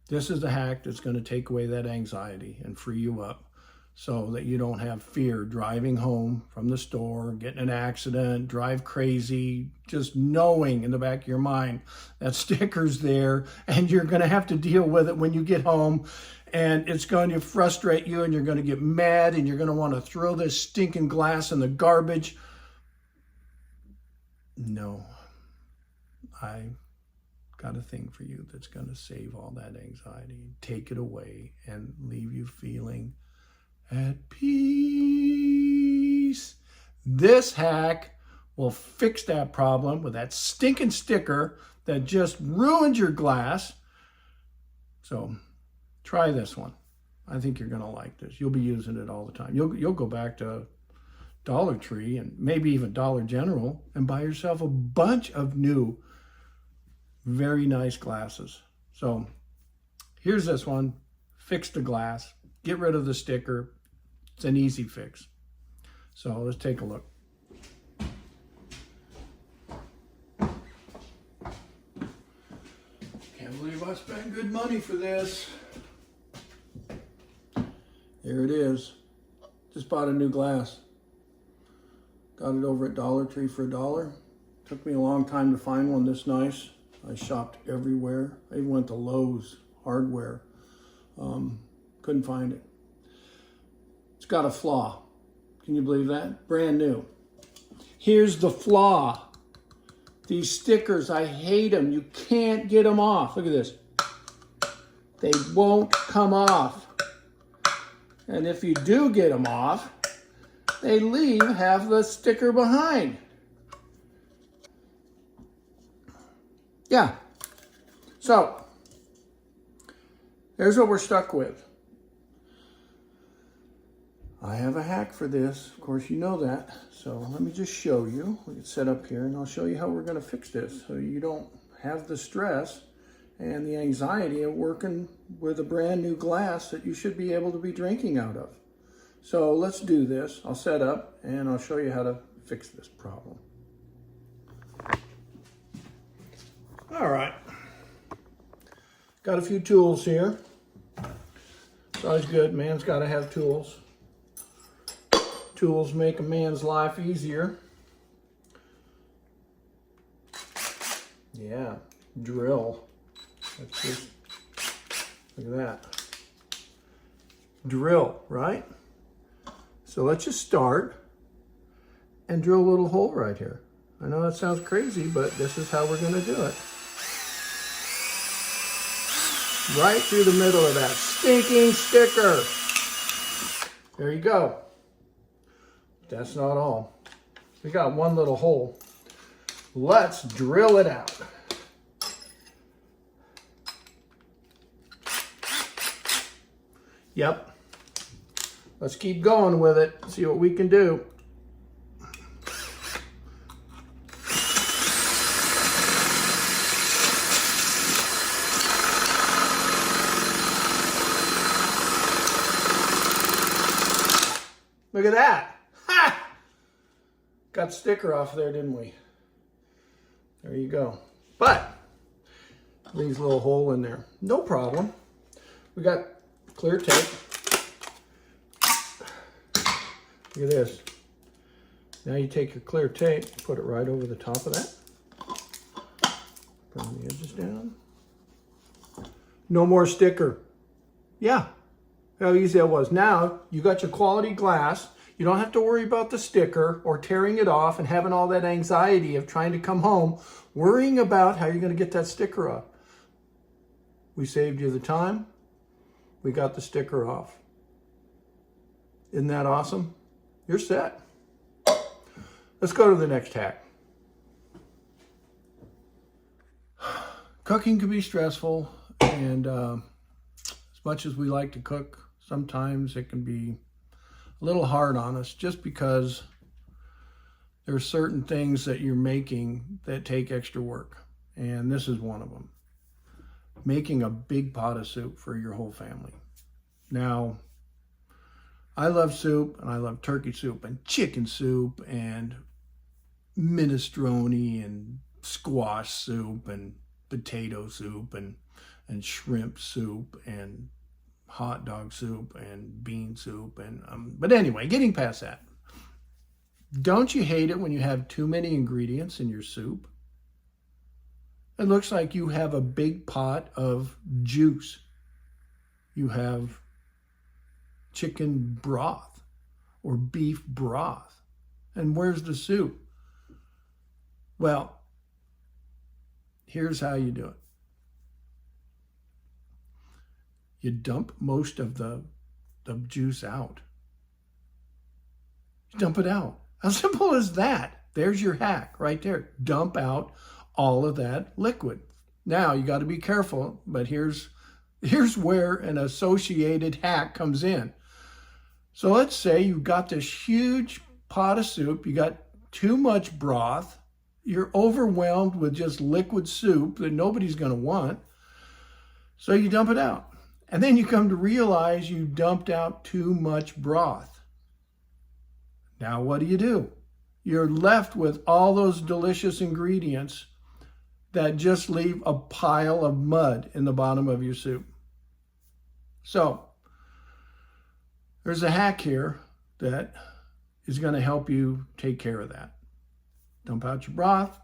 This is the hack that's going to take away that anxiety and free you up so that you don't have fear driving home from the store, getting an accident, drive crazy, just knowing in the back of your mind that sticker's there and you're going to have to deal with it when you get home and it's going to frustrate you and you're going to get mad and you're going to want to throw this stinking glass in the garbage. No, I got a thing for you that's going to save all that anxiety, take it away and leave you feeling at peace. This hack will fix that problem with that stinking sticker that just ruined your glass. So try this one. I think you're going to like this. You'll be using it all the time. You'll go back to Dollar Tree and maybe even Dollar General and buy yourself a bunch of new, very nice glasses. So here's this one. Fix the glass. Get rid of the sticker. It's an easy fix. So let's take a look. Can't believe I spent good money for this. Here it is. Just bought a new glass. Got it over at Dollar Tree for $1. Took me a long time to find one this nice. I shopped everywhere. I even went to Lowe's Hardware. Couldn't find it. It's got a flaw. Can you believe that? Brand new. Here's the flaw. These stickers, I hate them. You can't get them off. Look at this. They won't come off. And if you do get them off, they leave half the sticker behind. Yeah. So, here's what we're stuck with. I have a hack for this. Of course, you know that. So let me just show you. We can set up here and I'll show you how we're going to fix this so you don't have the stress and the anxiety of working with a brand new glass that you should be able to be drinking out of. So let's do this. I'll set up and I'll show you how to fix this problem. All right. Got a few tools here. It's always good. Man's got to have tools. Tools make a man's life easier. Yeah, drill. Let's just, look at that. Drill, right? So let's just start and drill a little hole right here. I know that sounds crazy, but this is how we're going to do it. Right through the middle of that stinking sticker. There you go. That's not all. We got one little hole. Let's drill it out. Yep. Let's keep going with it. See what we can do. Look at that. Ha! Got sticker off there, didn't we? There you go. But leaves a little hole in there. No problem. We got clear tape. Look at this. Now you take your clear tape, put it right over the top of that. Bring the edges down. No more sticker. Yeah, how easy that was. Now you got your quality glass. You don't have to worry about the sticker or tearing it off and having all that anxiety of trying to come home, worrying about how you're going to get that sticker off. We saved you the time. We got the sticker off. Isn't that awesome? You're set. Let's go to the next hack. Cooking can be stressful, and as much as we like to cook, sometimes it can be a little hard on us just because there are certain things that you're making that take extra work. And this is one of them. Making a big pot of soup for your whole family. Now, I love soup, and I love turkey soup and chicken soup and minestrone and squash soup and potato soup and shrimp soup and hot dog soup and bean soup. And but anyway, getting past that. Don't you hate it when you have too many ingredients in your soup? It looks like you have a big pot of juice. You have chicken broth or beef broth. And where's the soup? Well, here's how you do it. You dump most of the juice out. You dump it out. How simple is that? There's your hack right there. Dump out all of that liquid. Now, you got to be careful, but here's where an associated hack comes in. So let's say you've got this huge pot of soup. You got too much broth. You're overwhelmed with just liquid soup that nobody's going to want. So you dump it out. And then you come to realize you dumped out too much broth. Now what do? You're left with all those delicious ingredients that just leave a pile of mud in the bottom of your soup. So there's a hack here that is going to help you take care of that. Dump out your broth.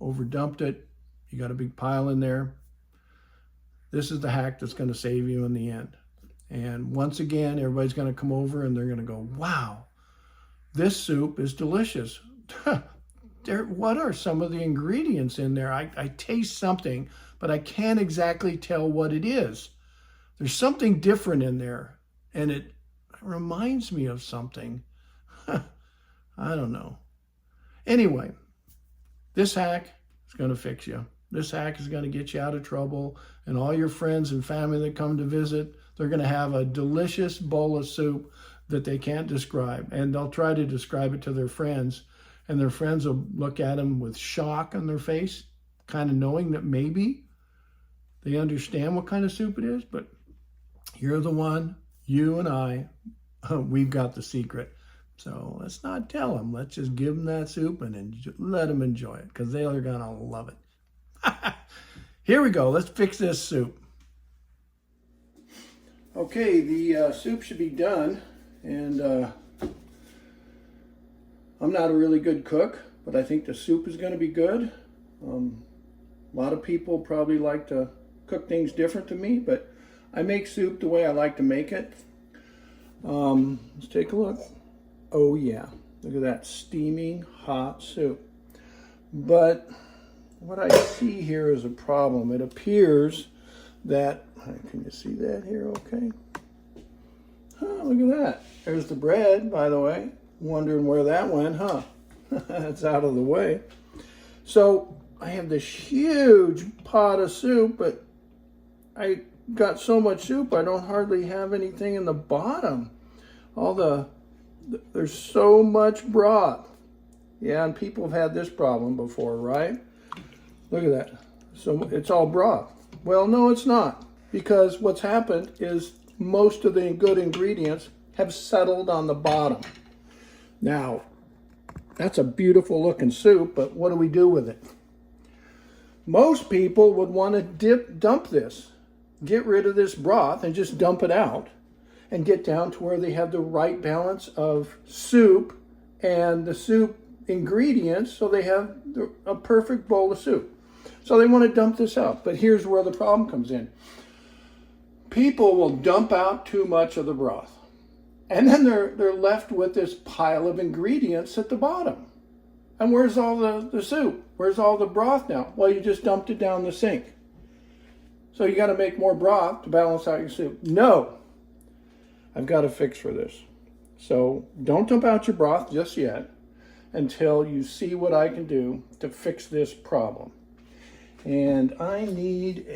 Overdumped it. You got a big pile in there. This is the hack that's going to save you in the end. And once again, everybody's going to come over and they're going to go, wow, this soup is delicious. What are some of the ingredients in there? I taste something, but I can't exactly tell what it is. There's something different in there, and it reminds me of something. I don't know. Anyway, this hack is going to fix you. This hack is going to get you out of trouble, and all your friends and family that come to visit, they're going to have a delicious bowl of soup that they can't describe, and they'll try to describe it to their friends, and their friends will look at them with shock on their face, kind of knowing that maybe they understand what kind of soup it is, but you're the one, you and I, we've got the secret. So let's not tell them. Let's just give them that soup and let them enjoy it, because they are going to love it. Here we go. Let's fix this soup. Okay, the soup should be done, and I'm not a really good cook, but I think the soup is going to be good. A lot of people probably like to cook things different to me, but I make soup the way I like to make it. Let's take a look. Oh yeah, look at that steaming hot soup. But what I see here is a problem. It appears that, can you see that here okay? Oh, look at that. There's the bread, by the way. Wondering where that went, huh? That's out of the way. So I have this huge pot of soup, but I got so much soup I don't hardly have anything in the bottom. There's so much broth. Yeah, and people have had this problem before, right? Look at that. So it's all broth. Well, no, it's not, because what's happened is most of the good ingredients have settled on the bottom. Now, that's a beautiful looking soup, but what do we do with it? Most people would want to dump this, get rid of this broth and just dump it out and get down to where they have the right balance of soup and the soup ingredients, so they have a perfect bowl of soup. So they want to dump this out, but here's where the problem comes in. People will dump out too much of the broth, and then they're left with this pile of ingredients at the bottom. And where's all the soup? Where's all the broth now? Well, you just dumped it down the sink. So you got to make more broth to balance out your soup. No, I've got a fix for this. So don't dump out your broth just yet until you see what I can do to fix this problem. And I need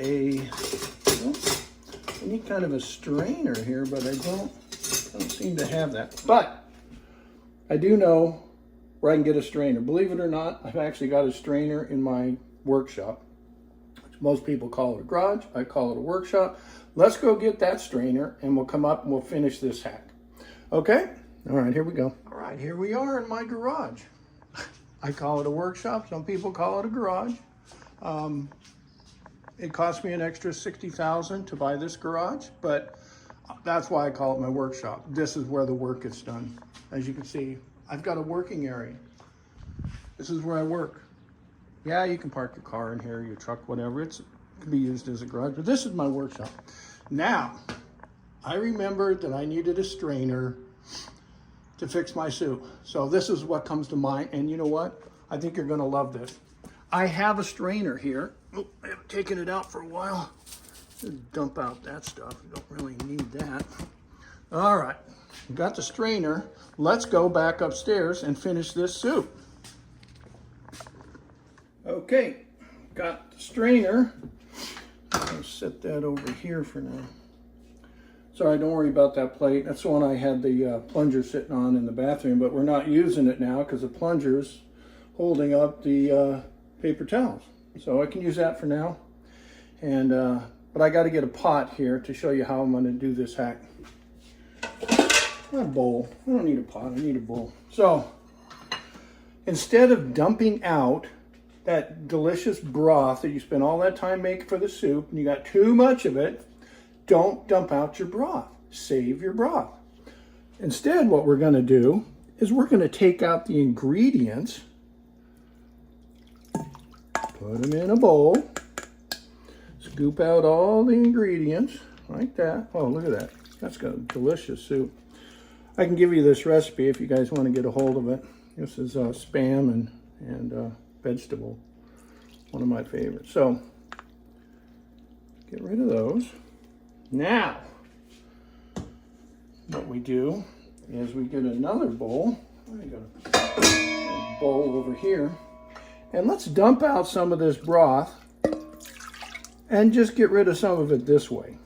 kind of a strainer here, but I don't seem to have that. But I do know where I can get a strainer. Believe it or not, I've actually got a strainer in my workshop. Most people call it a garage. I call it a workshop. Let's go get that strainer, and we'll come up and we'll finish this hack. Okay? All right, here we go. All right, here we are in my garage. I call it a workshop. Some people call it a garage. It cost me an extra $60,000 to buy this garage, but that's why I call it my workshop. This is where the work gets done. As you can see, I've got a working area. This is where I work. Yeah, you can park your car in here, your truck, whatever. It can be used as a garage, but this is my workshop. Now, I remembered that I needed a strainer to fix my soup. So this is what comes to mind, and you know what? I think you're gonna love this. I have a strainer here. Oh, I haven't taken it out for a while. Just dump out that stuff. You don't really need that. All right, got the strainer. Let's go back upstairs and finish this soup. Okay, got the strainer. I'll set that over here for now. Sorry, don't worry about that plate. That's the one I had the plunger sitting on in the bathroom, but we're not using it now because the plunger's holding up the paper towels. So I can use that for now. And but I got to get a pot here to show you how I'm going to do this hack. Not a bowl. I don't need a pot. I need a bowl. So instead of dumping out that delicious broth that you spent all that time making for the soup, and you got too much of it, don't dump out your broth. Save your broth. Instead, what we're going to do is we're going to take out the ingredients, Put them in a bowl. Scoop out all the ingredients like that. Oh, look at that. That's got a delicious soup. I can give you this recipe if you guys want to get a hold of it. This is spam and vegetable. One of my favorites. So, get rid of those. Now, what we do is we get another bowl. I got a bowl over here. And let's dump out some of this broth and just get rid of some of it this way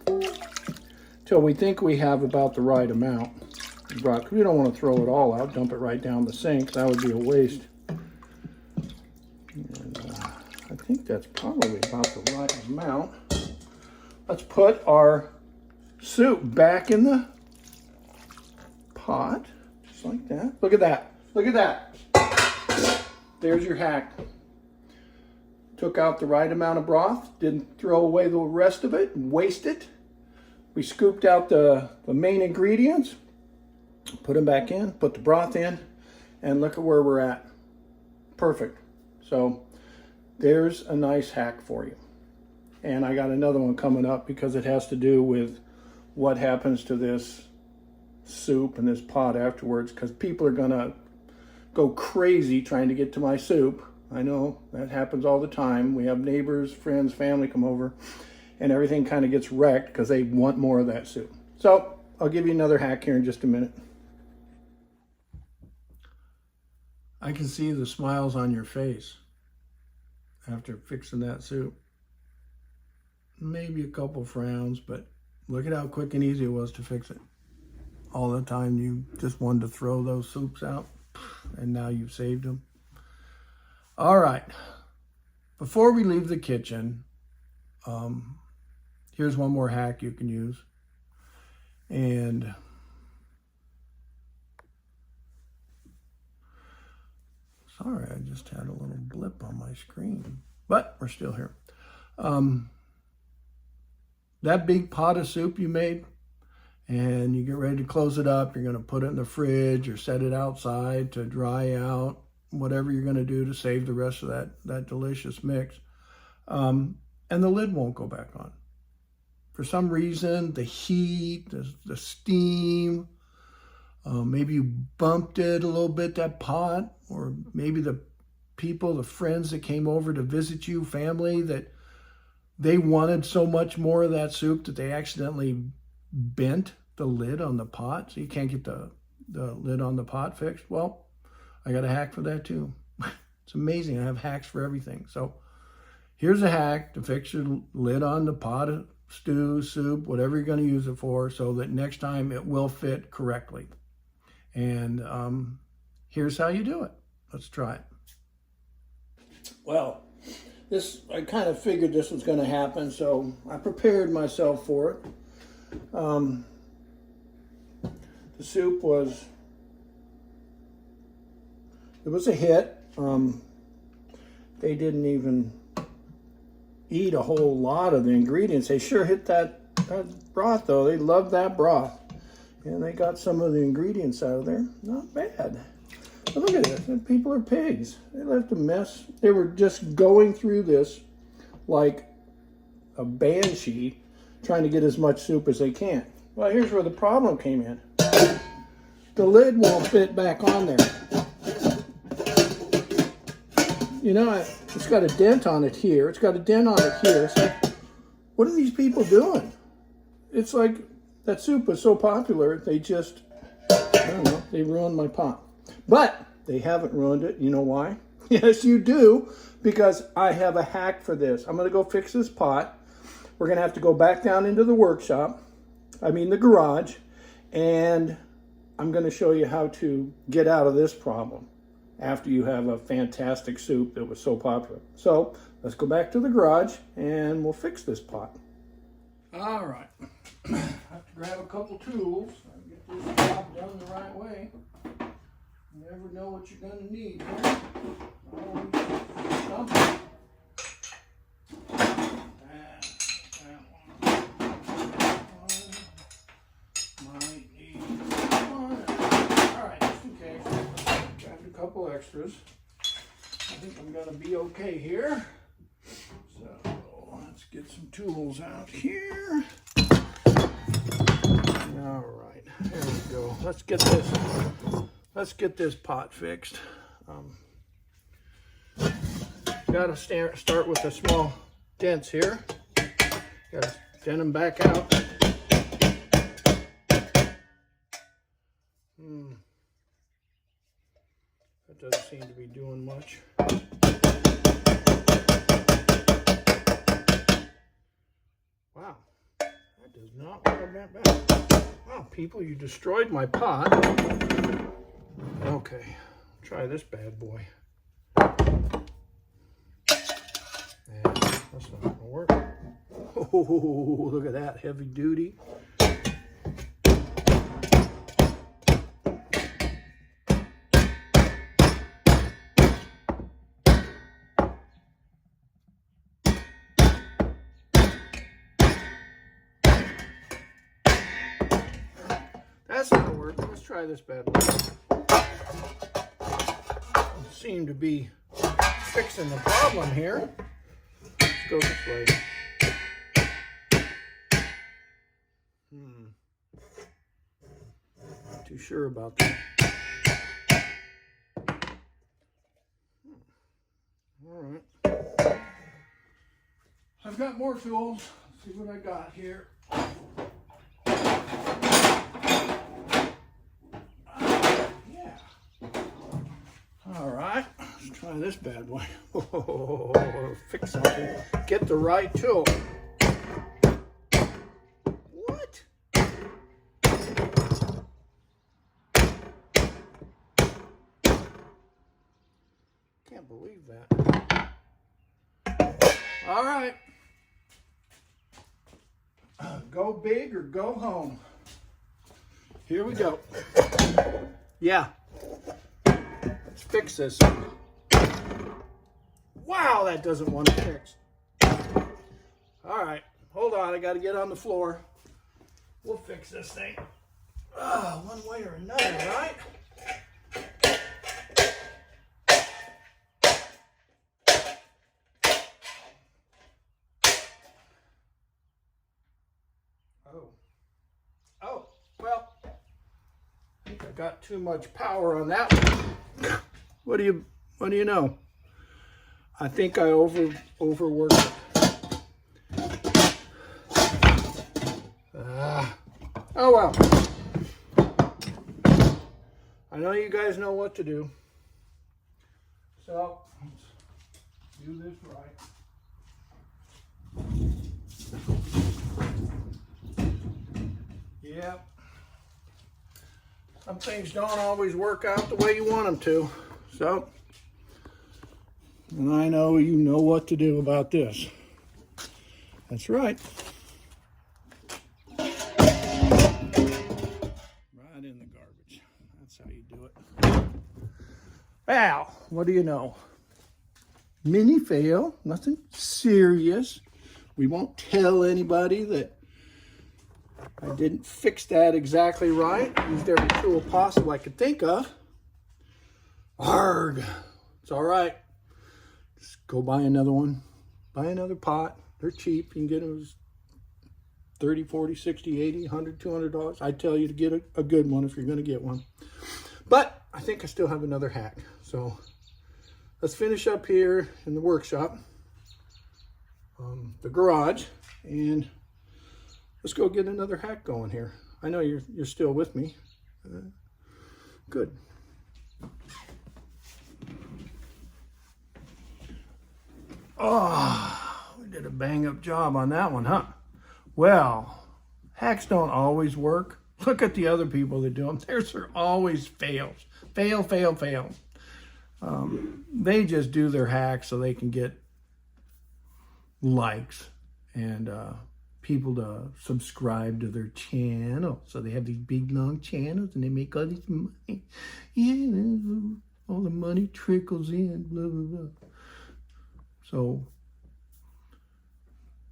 till we think we have about the right amount of broth. We don't want to throw it all out, dump it right down the sink. That would be a waste. And, I think that's probably about the right amount. Let's put our soup back in the pot, just like that. Look at that. Look at that. There's your hack. Took out the right amount of broth, didn't throw away the rest of it and waste it. We scooped out the main ingredients, put them back in, put the broth in, and look at where we're at. Perfect. So there's a nice hack for you. And I got another one coming up because it has to do with what happens to this soup and this pot afterwards, because people are gonna go crazy trying to get to my soup. I know that happens all the time. We have neighbors, friends, family come over, and everything kind of gets wrecked because they want more of that soup. So I'll give you another hack here in just a minute. I can see the smiles on your face after fixing that soup. Maybe a couple frowns, but look at how quick and easy it was to fix it. All the time you just wanted to throw those soups out, and now you've saved them. All right, before we leave the kitchen, here's one more hack you can use. And sorry, I just had a little blip on my screen, but we're still here. That big pot of soup you made, and you get ready to close it up, you're going to put it in the fridge or set it outside to dry out, whatever you're going to do to save the rest of that delicious mix. And the lid won't go back on. For some reason, the heat, the steam, maybe you bumped it a little bit, that pot, or maybe the people, the friends that came over to visit you, family, that they wanted so much more of that soup that they accidentally bent the lid on the pot, so you can't get the lid on the pot fixed. Well, I got a hack for that too. It's amazing. I have hacks for everything. So here's a hack to fix your lid on the pot of stew, soup, whatever you're going to use it for, so that next time it will fit correctly. And here's how you do it. Let's try it. Well, I kind of figured this was going to happen, so I prepared myself for it. The soup was a hit. They didn't even eat a whole lot of the ingredients. They sure hit that broth, though. They loved that broth. And they got some of the ingredients out of there. Not bad. But look at this. People are pigs. They left a mess. They were just going through this like a banshee, trying to get as much soup as they can. Well, here's where the problem came in. The lid won't fit back on there. You know, it's got a dent on it here. It's got a dent on it here. So what are these people doing? It's like that soup was so popular, they just, I don't know, they ruined my pot. But they haven't ruined it. You know why? Yes, you do, because I have a hack for this. I'm going to go fix this pot. We're going to have to go back down into the the garage, and I'm going to show you how to get out of this problem after you have a fantastic soup that was so popular. So let's go back to the garage and we'll fix this pot. All right. I have to grab a couple tools and get this job done the right way. You never know what you're going to need here. Couple extras. I think I'm going to be okay here. get some tools out here. All right, there we go. Let's get this pot fixed. Got to start with the small dents here. Got to dent them back out. That doesn't seem to be doing much. Wow, that does not want to bend back. Wow, people, you destroyed my pot. Okay, try this bad boy. Yeah, that's not gonna work. Oh, look at that, heavy duty. That's not gonna work. Let's try this bad boy. Seem to be fixing the problem here. Let's go this way. Not too sure about that. All right. I've got more tools. Let's see what I got here. All right, let's try this bad boy. Oh, fix something. Get the right tool. What? Can't believe that. All right. Go big or go home. Here we go. Yeah. Let's fix this. Wow, that doesn't want to fix. All right, hold on. I got to get on the floor. We'll fix this thing. One way or another, right? Oh, well, I think I got too much power on that one. What do you know? I think I overworked it. Oh well. I know you guys know what to do. So let's do this right. Yep. Some things don't always work out the way you want them to. So, and I know you know what to do about this. That's right. Right in the garbage. That's how you do it. Well, what do you know? Mini fail, nothing serious. We won't tell anybody that I didn't fix that exactly right. Used every tool possible I could think of. Arg. It's all right. Just go buy another one. Buy another pot. They're cheap. You can get them $30, $40, $60, $80, $100, $200. I tell you to get a good one if you're going to get one. But I think I still have another hack. So let's finish up here in the workshop, the garage, and let's go get another hack going here. I know you're still with me. Good. Oh, we did a bang-up job on that one, huh? Well, hacks don't always work. Look at the other people that do them. Theirs are always fails. Fail, fail, fail. They just do their hacks so they can get likes and people to subscribe to their channel. So they have these big, long channels and they make all this money. Yeah, all the money trickles in, blah, blah, blah. So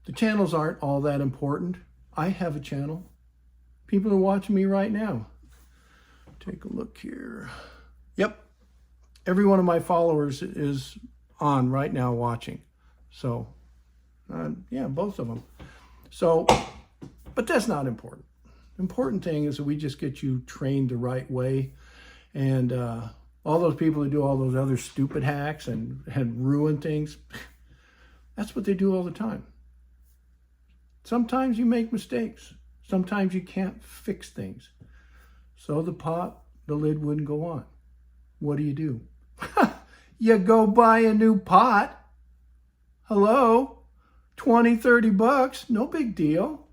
the channels aren't all that important. I have a channel. People are watching me right now. Take a look here. Yep. Every one of my followers is on right now watching. So Yeah, both of them. So, but that's not important. The important thing is that we just get you trained the right way. And all those people who do all those other stupid hacks and ruin things, that's what they do all the time. Sometimes you make mistakes. Sometimes you can't fix things. So the lid wouldn't go on. What do? You go buy a new pot. Hello? 20, 30 bucks, no big deal.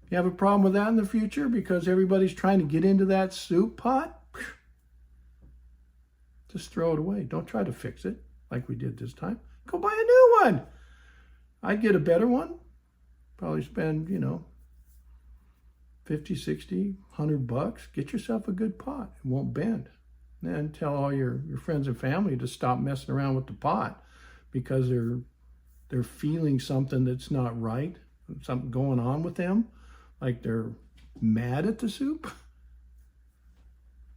You have a problem with that in the future because everybody's trying to get into that soup pot? Just throw it away. Don't try to fix it like we did this time. Go buy a new one. I'd get a better one. Probably spend, 50, 60, 100 bucks. Get yourself a good pot. It won't bend. And tell all your friends and family to stop messing around with the pot because they're feeling something that's not right, something going on with them, like they're mad at the soup.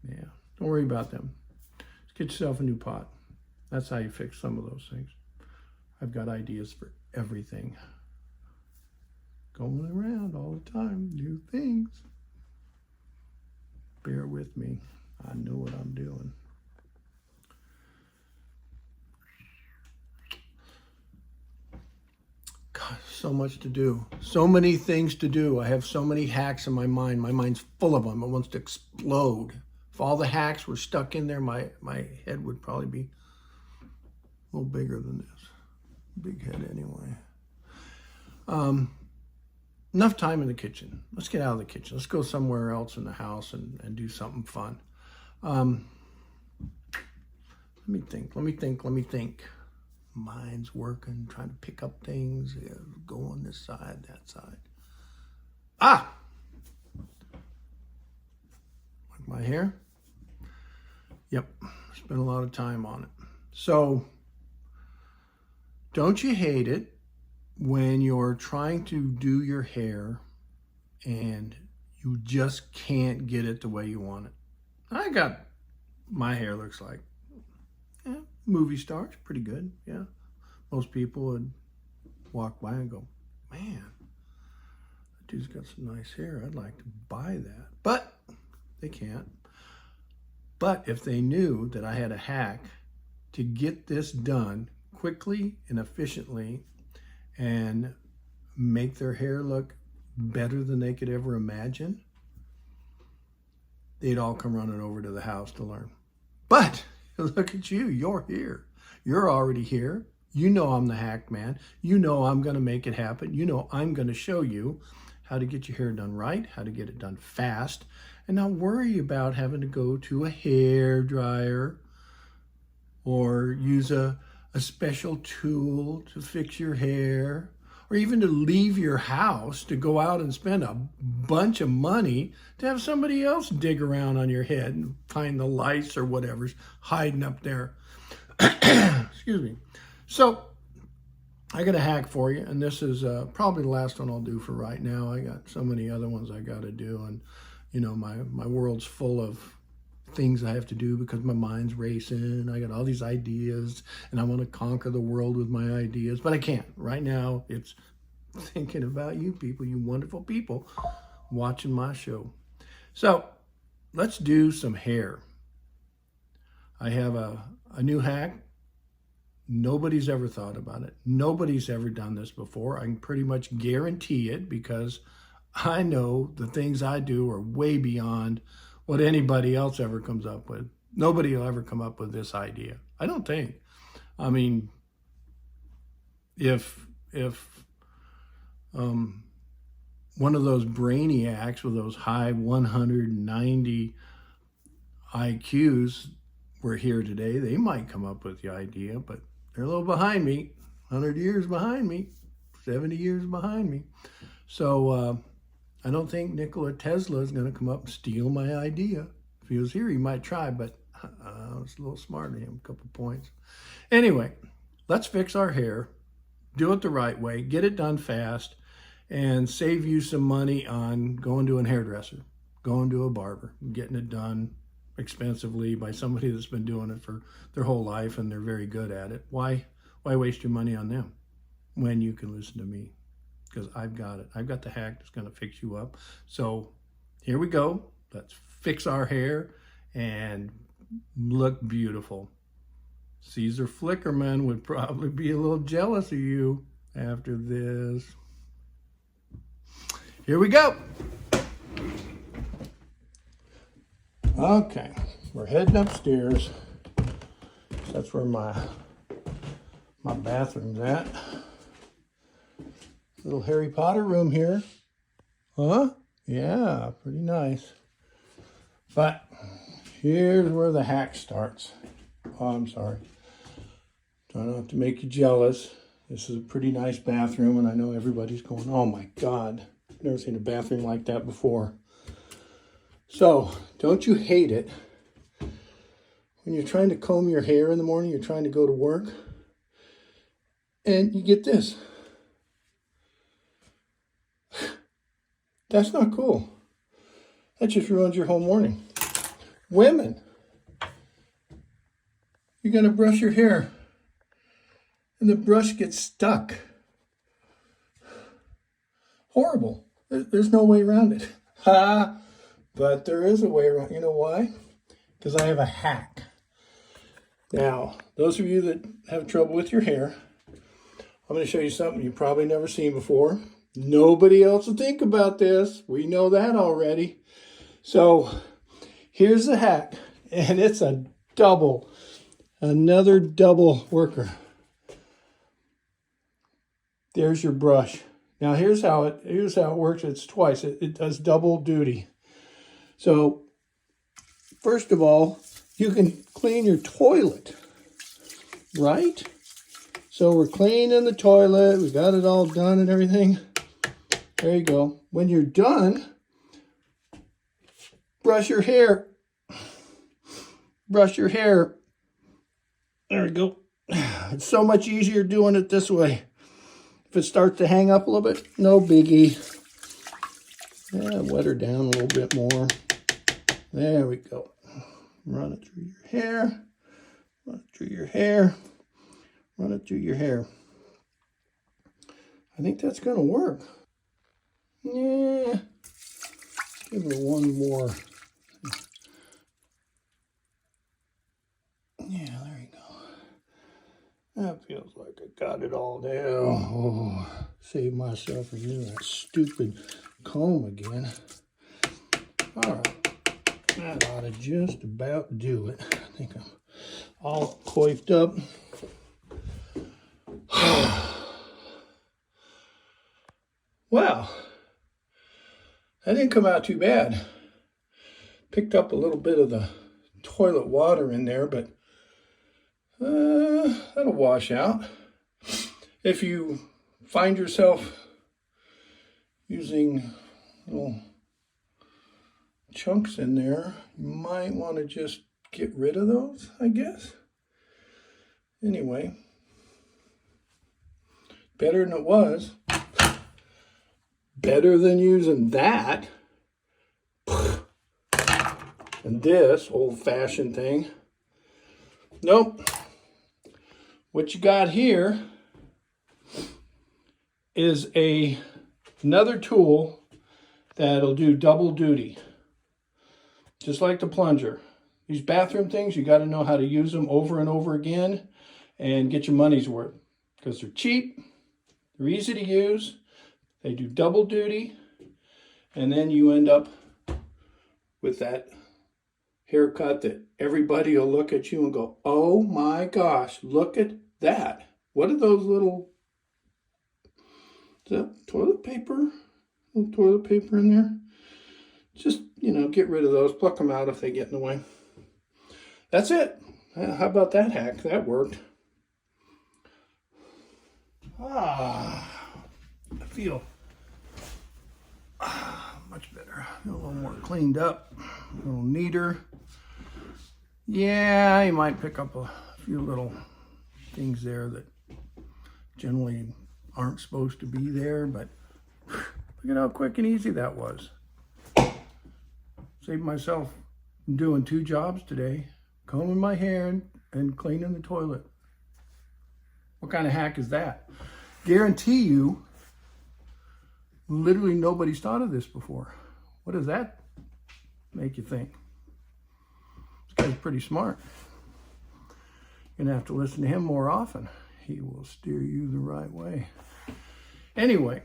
Yeah, don't worry about them. Just get yourself a new pot. That's how you fix some of those things. I've got ideas for everything. Going around all the time, new things. Bear with me. I know what I'm doing. God, so much to do. So many things to do. I have so many hacks in my mind. My mind's full of them. It wants to explode. If all the hacks were stuck in there, my head would probably be a little bigger than this. Big head anyway. Enough time in the kitchen. Let's get out of the kitchen. Let's go somewhere else in the house and do something fun. Let me think. Mind's working, trying to pick up things, go on this side, that side. Like my hair? Yep, spent a lot of time on it. So, don't you hate it when you're trying to do your hair and you just can't get it the way you want it? My hair looks like, movie stars, pretty good, yeah. Most people would walk by and go, man, that dude's got some nice hair. I'd like to buy that. But they can't. But if they knew that I had a hack to get this done quickly and efficiently and make their hair look better than they could ever imagine, they'd all come running over to the house to learn. But look at you, you're here. You're already here. You know I'm the hack man. You know I'm going to make it happen. You know I'm going to show you how to get your hair done right, how to get it done fast, and not worry about having to go to a hair dryer or use a special tool to fix your hair, or even to leave your house to go out and spend a bunch of money to have somebody else dig around on your head and find the lice or whatever's hiding up there. Excuse me. So I got a hack for you, and this is probably the last one I'll do for right now. I got so many other ones I got to do, and my world's full of things I have to do because my mind's racing. I got all these ideas and I want to conquer the world with my ideas, but I can't. Right now, it's thinking about you people, you wonderful people watching my show. So let's do some hair. I have a new hack. Nobody's ever thought about it. Nobody's ever done this before. I can pretty much guarantee it because I know the things I do are way beyond what anybody else ever comes up with. Nobody will ever come up with this idea, I don't think. I mean, if one of those brainiacs with those high 190 IQs were here today, they might come up with the idea, but they're a little behind me, 100 years behind me, 70 years behind me. So I don't think Nikola Tesla is going to come up and steal my idea. If he was here, he might try, but I was a little smarter than him, a couple points. Anyway, let's fix our hair, do it the right way, get it done fast, and save you some money on going to a hairdresser, going to a barber, getting it done expensively by somebody that's been doing it for their whole life and they're very good at it. Why waste your money on them? when you can listen to me, because I've got it. I've got the hack that's going to fix you up. So here we go. Let's fix our hair and look beautiful. Caesar Flickerman would probably be a little jealous of you after this. Here we go. Okay, we're heading upstairs. That's where my bathroom's at. Little Harry Potter room here. Huh? Yeah, pretty nice. But here's where the hack starts. Oh, I'm sorry. Trying not to make you jealous. This is a pretty nice bathroom, and I know everybody's going, oh my God, I've never seen a bathroom like that before. So, don't you hate it when you're trying to comb your hair in the morning, you're trying to go to work, and you get this? That's not cool. That just ruins your whole morning. Women, you're going to brush your hair, and the brush gets stuck. Horrible. There's no way around it. Ha! But there is a way around. You know why? Because I have a hack. Now, those of you that have trouble with your hair, I'm going to show you something you've probably never seen before. Nobody else will think about this. We know that already. So, here's the hack. And it's a double. Another double worker. There's your brush. Now, here's how it works. It's twice. It does double duty. So, first of all, you can clean your toilet, right? So we're cleaning the toilet. We got it all done and everything. There you go. When you're done, brush your hair. Brush your hair. There we go. It's so much easier doing it this way. If it starts to hang up a little bit, no biggie. Yeah, wet her down a little bit more. There we go. Run it through your hair. Run it through your hair. Run it through your hair. I think that's going to work. Yeah. Give it one more. Yeah, there you go. That feels like I got it all down. Oh, save myself from using that stupid comb again. All right. That ought to just about do it. I think I'm all coiffed up. Wow. That didn't come out too bad. Picked up a little bit of the toilet water in there, but that'll wash out. If you find yourself using little chunks in there, you might want to just get rid of those, I guess. Anyway, better than it was. Better than using that and this old-fashioned thing. Nope. What you got here is another tool that'll do double duty. Just like the plunger. These bathroom things, you got to know how to use them over and over again and get your money's worth. Because they're cheap, they're easy to use, they do double duty, and then you end up with that haircut that everybody will look at you and go, oh my gosh, look at that. What are those little, is that toilet paper? Little toilet paper in there? Just, get rid of those. Pluck them out if they get in the way. That's it. How about that hack? That worked. I feel much better. A little more cleaned up. A little neater. Yeah, you might pick up a few little things there that generally aren't supposed to be there, but look at how quick and easy that was. Saved myself doing 2 jobs today, combing my hair and cleaning the toilet. What kind of hack is that? Guarantee you, literally nobody's thought of this before. What does that make you think? This guy's pretty smart. You're going to have to listen to him more often. He will steer you the right way. Anyway,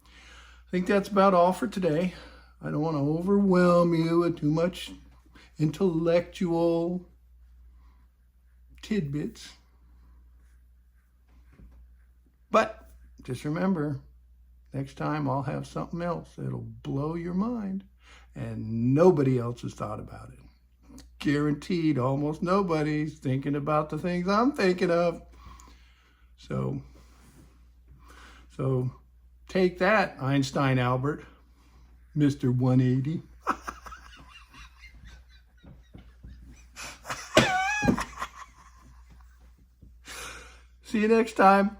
I think that's about all for today. I don't want to overwhelm you with too much intellectual tidbits. But just remember, next time I'll have something else that'll blow your mind and nobody else has thought about it. Guaranteed, almost nobody's thinking about the things I'm thinking of. So take that, Einstein Albert, Mr. 180. See you next time.